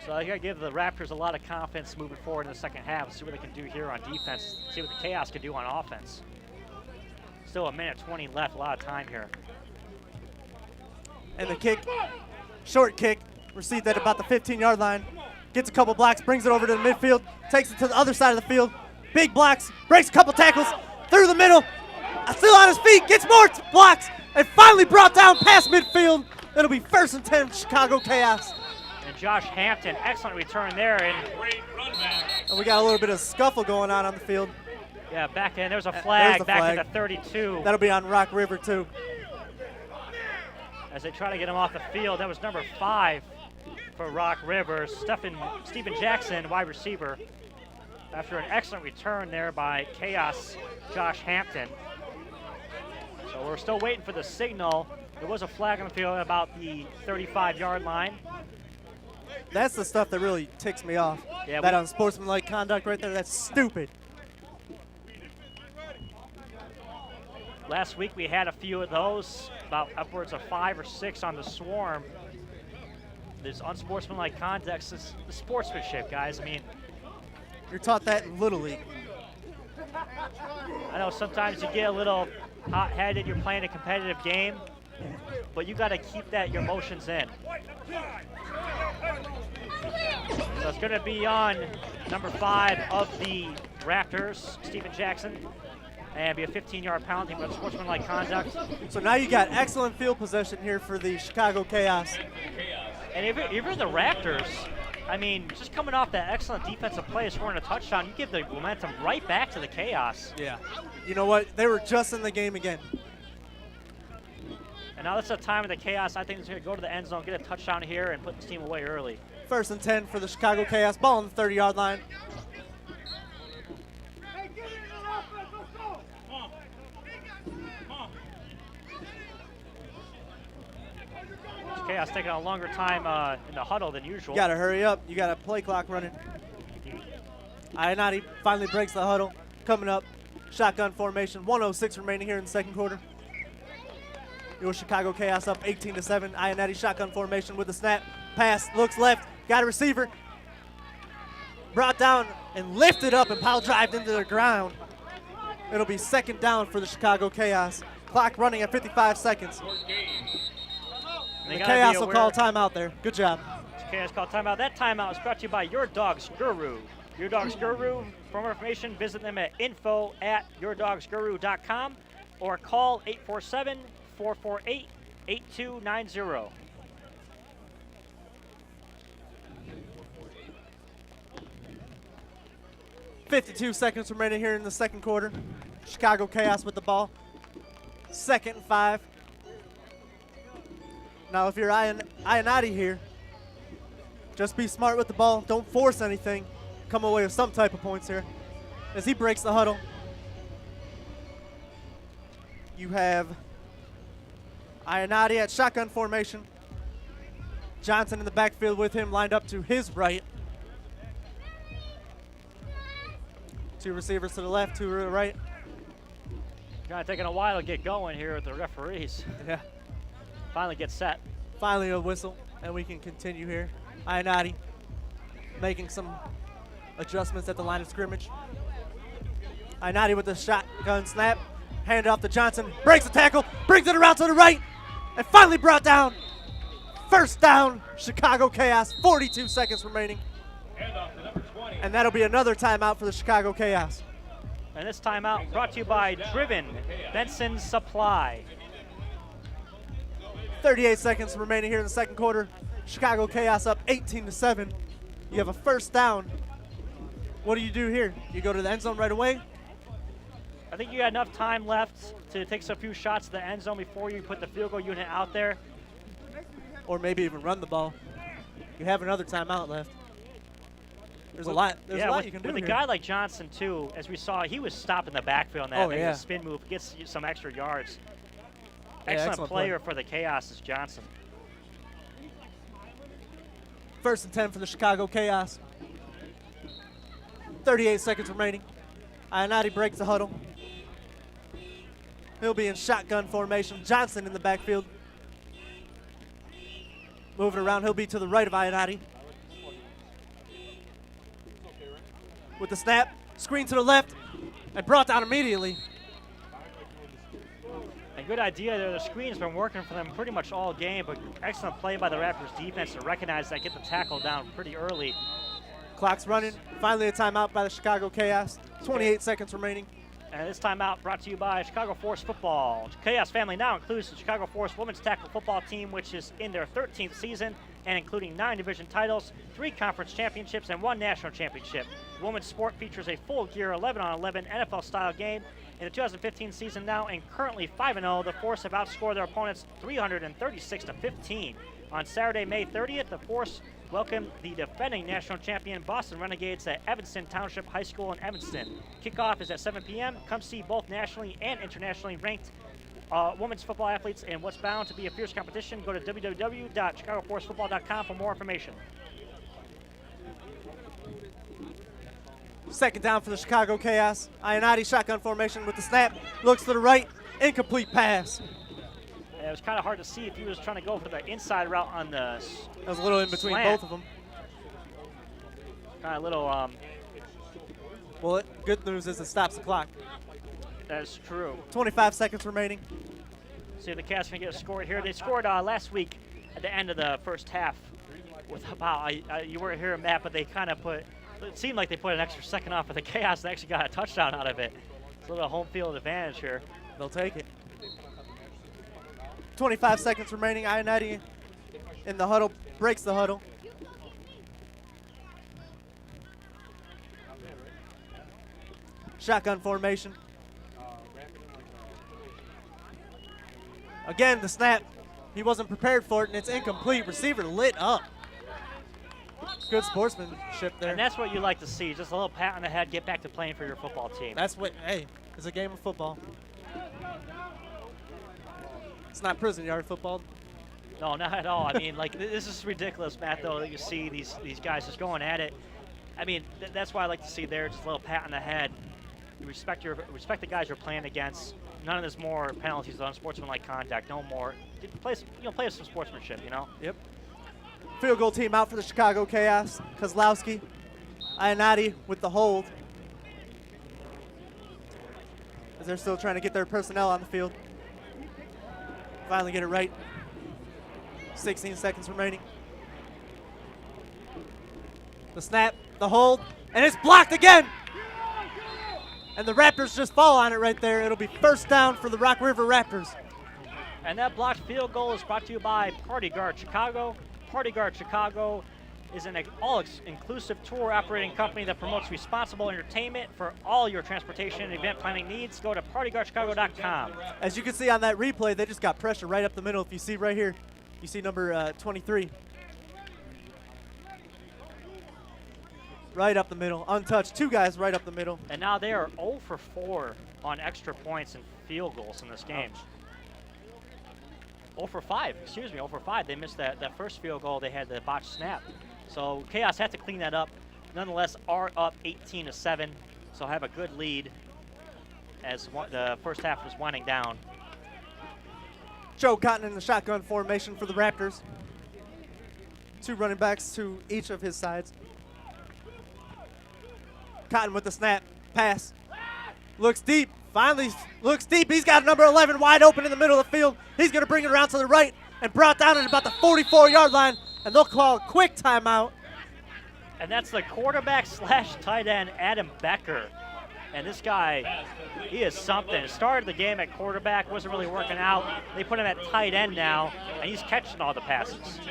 So I got to give the Raptors a lot of confidence moving forward in the second half. See what they can do here on defense. See what the Chaos can do on offense. Still a minute 20 left, a lot of time here. And the kick, short kick, received at about the 15-yard line. Gets a couple blocks, brings it over to the midfield, takes it to the other side of the field. Big blocks, breaks a couple tackles, through the middle, still on his feet, gets more blocks, and finally brought down past midfield. It'll be 1st and 10, Chicago Chaos. And Josh Hampton, excellent return there. And we got a little bit of scuffle going on the field. Yeah, back in, there's a flag, the back flag. at the 32. That'll be on Rock River too. As they try to get him off the field, that was number 5 for Rock River, Stephen Jackson, wide receiver. After an excellent return there by Chaos, Josh Hampton. So we're still waiting for the signal. There was a flag on the field at about the 35-yard line. That's the stuff that really ticks me off. Yeah, that unsportsmanlike conduct right there, that's stupid. Last week we had a few of those, about upwards of 5 or 6 on the Swarm. This unsportsmanlike conduct is the sportsmanship, guys. I mean, you're taught that in Little League. I know sometimes you get a little hot-headed, you're playing a competitive game, but you got to keep your emotions in. So it's going to be on number 5 of the Raptors, Stephen Jackson, and be a 15-yard penalty for sportsmanlike conduct. So now you got excellent field possession here for the Chicago Chaos. And if you're the Raptors, I mean, just coming off that excellent defensive play, scoring a touchdown, you give the momentum right back to the Chaos. Yeah. You know what? They were just in the game again. And now that's the time of the Chaos. I think it's going to go to the end zone, get a touchdown here, and put this team away early. 1st and 10 for the Chicago Chaos. Ball on the 30-yard line. Chaos taking a longer time in the huddle than usual. You got to hurry up. You got a play clock running. Ionati finally breaks the huddle. Coming up, shotgun formation. 1:06 remaining here in the second quarter. Your Chicago Chaos up 18-7. Ionati shotgun formation with the snap. Pass, looks left, got a receiver. Brought down and lifted up and pile drived into the ground. It'll be 2nd down for the Chicago Chaos. Clock running at 55 seconds. The Chaos will call timeout there. Good job. Chaos call timeout. That timeout is brought to you by Your Dog's Guru. Your Dog's Guru. For more information, visit them at info@yourdogsguru.com or call 847-448-8290. 52 seconds remaining here in the second quarter. Chicago Chaos with the ball. 2nd and 5. Now, if you're Ionati here, just be smart with the ball. Don't force anything. Come away with some type of points here. As he breaks the huddle, you have Ionati at shotgun formation. Johnson in the backfield with him, lined up to his right. 2 receivers to the left, 2 to the right. Kind of taking a while to get going here with the referees. Yeah. Finally get set. Finally a whistle, and we can continue here. Ionati making some adjustments at the line of scrimmage. Ionati with the shotgun snap. Hand off to Johnson. Breaks the tackle. Brings it around to the right. And finally brought down. First down, Chicago Chaos. 42 seconds remaining. And that'll be another timeout for the Chicago Chaos. And this timeout brought to you by Driven Benson Supply. 38 seconds remaining here in the second quarter. Chicago Chaos up 18-7. You have a first down. What do you do here? You go to the end zone right away? I think you got enough time left to take a few shots to the end zone before you put the field goal unit out there. Or maybe even run the ball. You have another timeout left. There's a lot. There's a lot you can do with here. a guy like Johnson too, as we saw, he was stopping the backfield on that. Yeah. Spin move gets you some extra yards. Yeah, Excellent player for the Chaos is Johnson. 1st and 10 for the Chicago Chaos. 38 seconds remaining. Ionati breaks the huddle. He'll be in shotgun formation. Johnson in the backfield. Moving around, he'll be to the right of Ionati. With the snap, screen to the left, and brought down immediately. A good idea there. The screen's been working for them pretty much all game, but excellent play by the Raptors defense to recognize that, get the tackle down pretty early. Clock's running. Finally a timeout by the Chicago Chaos. 28 seconds remaining. And this timeout brought to you by Chicago Force Football. Chaos family now includes the Chicago Force women's tackle football team, which is in their 13th season and including 9 division titles, 3 conference championships, and 1 national championship. The women's sport features a full gear 11-on-11 NFL-style game. In the 2015 season now and currently 5-0, the Force have outscored their opponents 336-15. On Saturday, May 30th, the Force welcomed the defending national champion Boston Renegades at Evanston Township High School in Evanston. Kickoff is at 7 p.m. Come see both nationally and internationally ranked women's football athletes in what's bound to be a fierce competition. Go to www.chicagoforcefootball.com for more information. 2nd down for the Chicago Chaos. Ionati shotgun formation with the snap. Looks to the right. Incomplete pass. It was kind of hard to see if he was trying to go for the inside route on the That was a little in between both of them. Kind of little. Well, good news is it stops the clock. That's true. 25 seconds remaining. See if the Cats can get a score here. They scored last week at the end of the first half with about, you weren't here, Matt, but they kind of put, it seemed like they put an extra second off for the Chaos and actually got a touchdown out of it. It's a little home field advantage here. They'll take it. 25 seconds remaining. Ionati in the huddle, breaks the huddle. Shotgun formation. Again, the snap. He wasn't prepared for it, and it's incomplete. Receiver lit up. Good sportsmanship there. And that's what you like to see. Just a little pat on the head, get back to playing for your football team. That's what, hey, it's a game of football. It's not prison yard football. No, not at all. I mean, like, this is ridiculous, Matt, though, that you see these guys just going at it. I mean, that's why I like to see there, just a little pat on the head. You respect the guys you're playing against. None of this more penalties on unsportsmanlike conduct. No more. Play some sportsmanship, you know? Yep. Field goal team out for the Chicago Chaos. Kozlowski, Ionati with the hold. As they're still trying to get their personnel on the field. Finally get it right. 16 seconds remaining. The snap, the hold, and it's blocked again. And the Raptors just fall on it right there. It'll be first down for the Rock River Raptors. And that blocked field goal is brought to you by Party Guard Chicago. Party Guard Chicago is an all-inclusive tour operating company that promotes responsible entertainment for all your transportation and event planning needs. Go to partyguardchicago.com. As you can see on that replay, they just got pressure right up the middle. If you see right here, you see number 23. Right up the middle, untouched. 2 guys right up the middle. And now they are 0 for 4 on extra points and field goals in this game. 0 for 5, 0 for 5. They missed that first field goal. They had the botched snap. So Chaos had to clean that up. Nonetheless, are up 18-7. So have a good lead as the first half was winding down. Joe Cotton in the shotgun formation for the Raptors. 2 running backs to each of his sides. Cotton with the snap, pass, looks deep, finally looks deep. He's got number 11 wide open in the middle of the field. He's going to bring it around to the right and brought down at about the 44-yard line, and they'll call a quick timeout. And that's the quarterback / tight end, Adam Becker. And this guy, he is something. Started the game at quarterback, wasn't really working out. They put him at tight end now, and he's catching all the passes.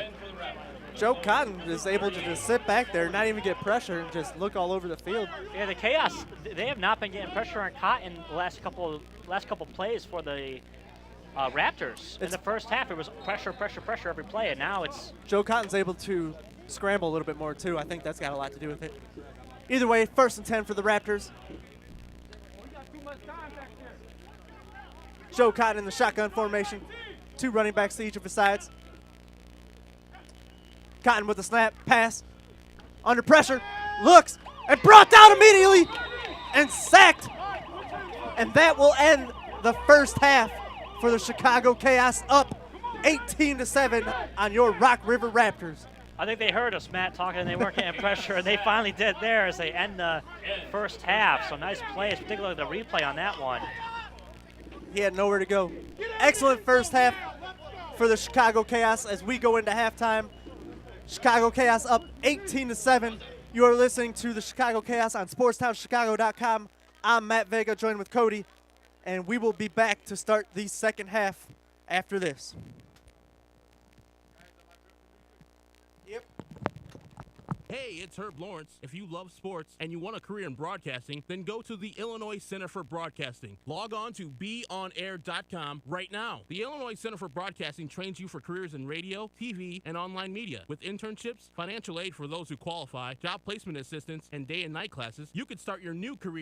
Joe Cotton is able to just sit back there, not even get pressure, and just look all over the field. Yeah, the Chaos, they have not been getting pressure on Cotton the last couple plays for the Raptors. In the first half, it was pressure every play, and now it's... Joe Cotton's able to scramble a little bit more, too. I think that's got a lot to do with it. Either way, 1st and 10 for the Raptors. Joe Cotton in the shotgun formation. 2 running backs to each of his sides. Cotton with the snap, pass, under pressure, looks, and brought down immediately, and sacked. And that will end the first half for the Chicago Chaos, up 18-7 on your Rock River Raptors. I think they heard us, Matt, talking, and they weren't getting pressure, and they finally did there as they end the first half. So nice plays, particularly the replay on that one. He had nowhere to go. Excellent first half for the Chicago Chaos as we go into halftime. Chicago Chaos up 18-7. You are listening to the Chicago Chaos on SportsTownChicago.com. I'm Matt Vega, joined with Cody, and we will be back to start the second half after this. Hey, it's Herb Lawrence. If you love sports and you want a career in broadcasting, then go to the Illinois Center for Broadcasting. Log on to beonair.com right now. The Illinois Center for Broadcasting trains you for careers in radio, TV, and online media. With internships, financial aid for those who qualify, job placement assistance, and day and night classes, you could start your new career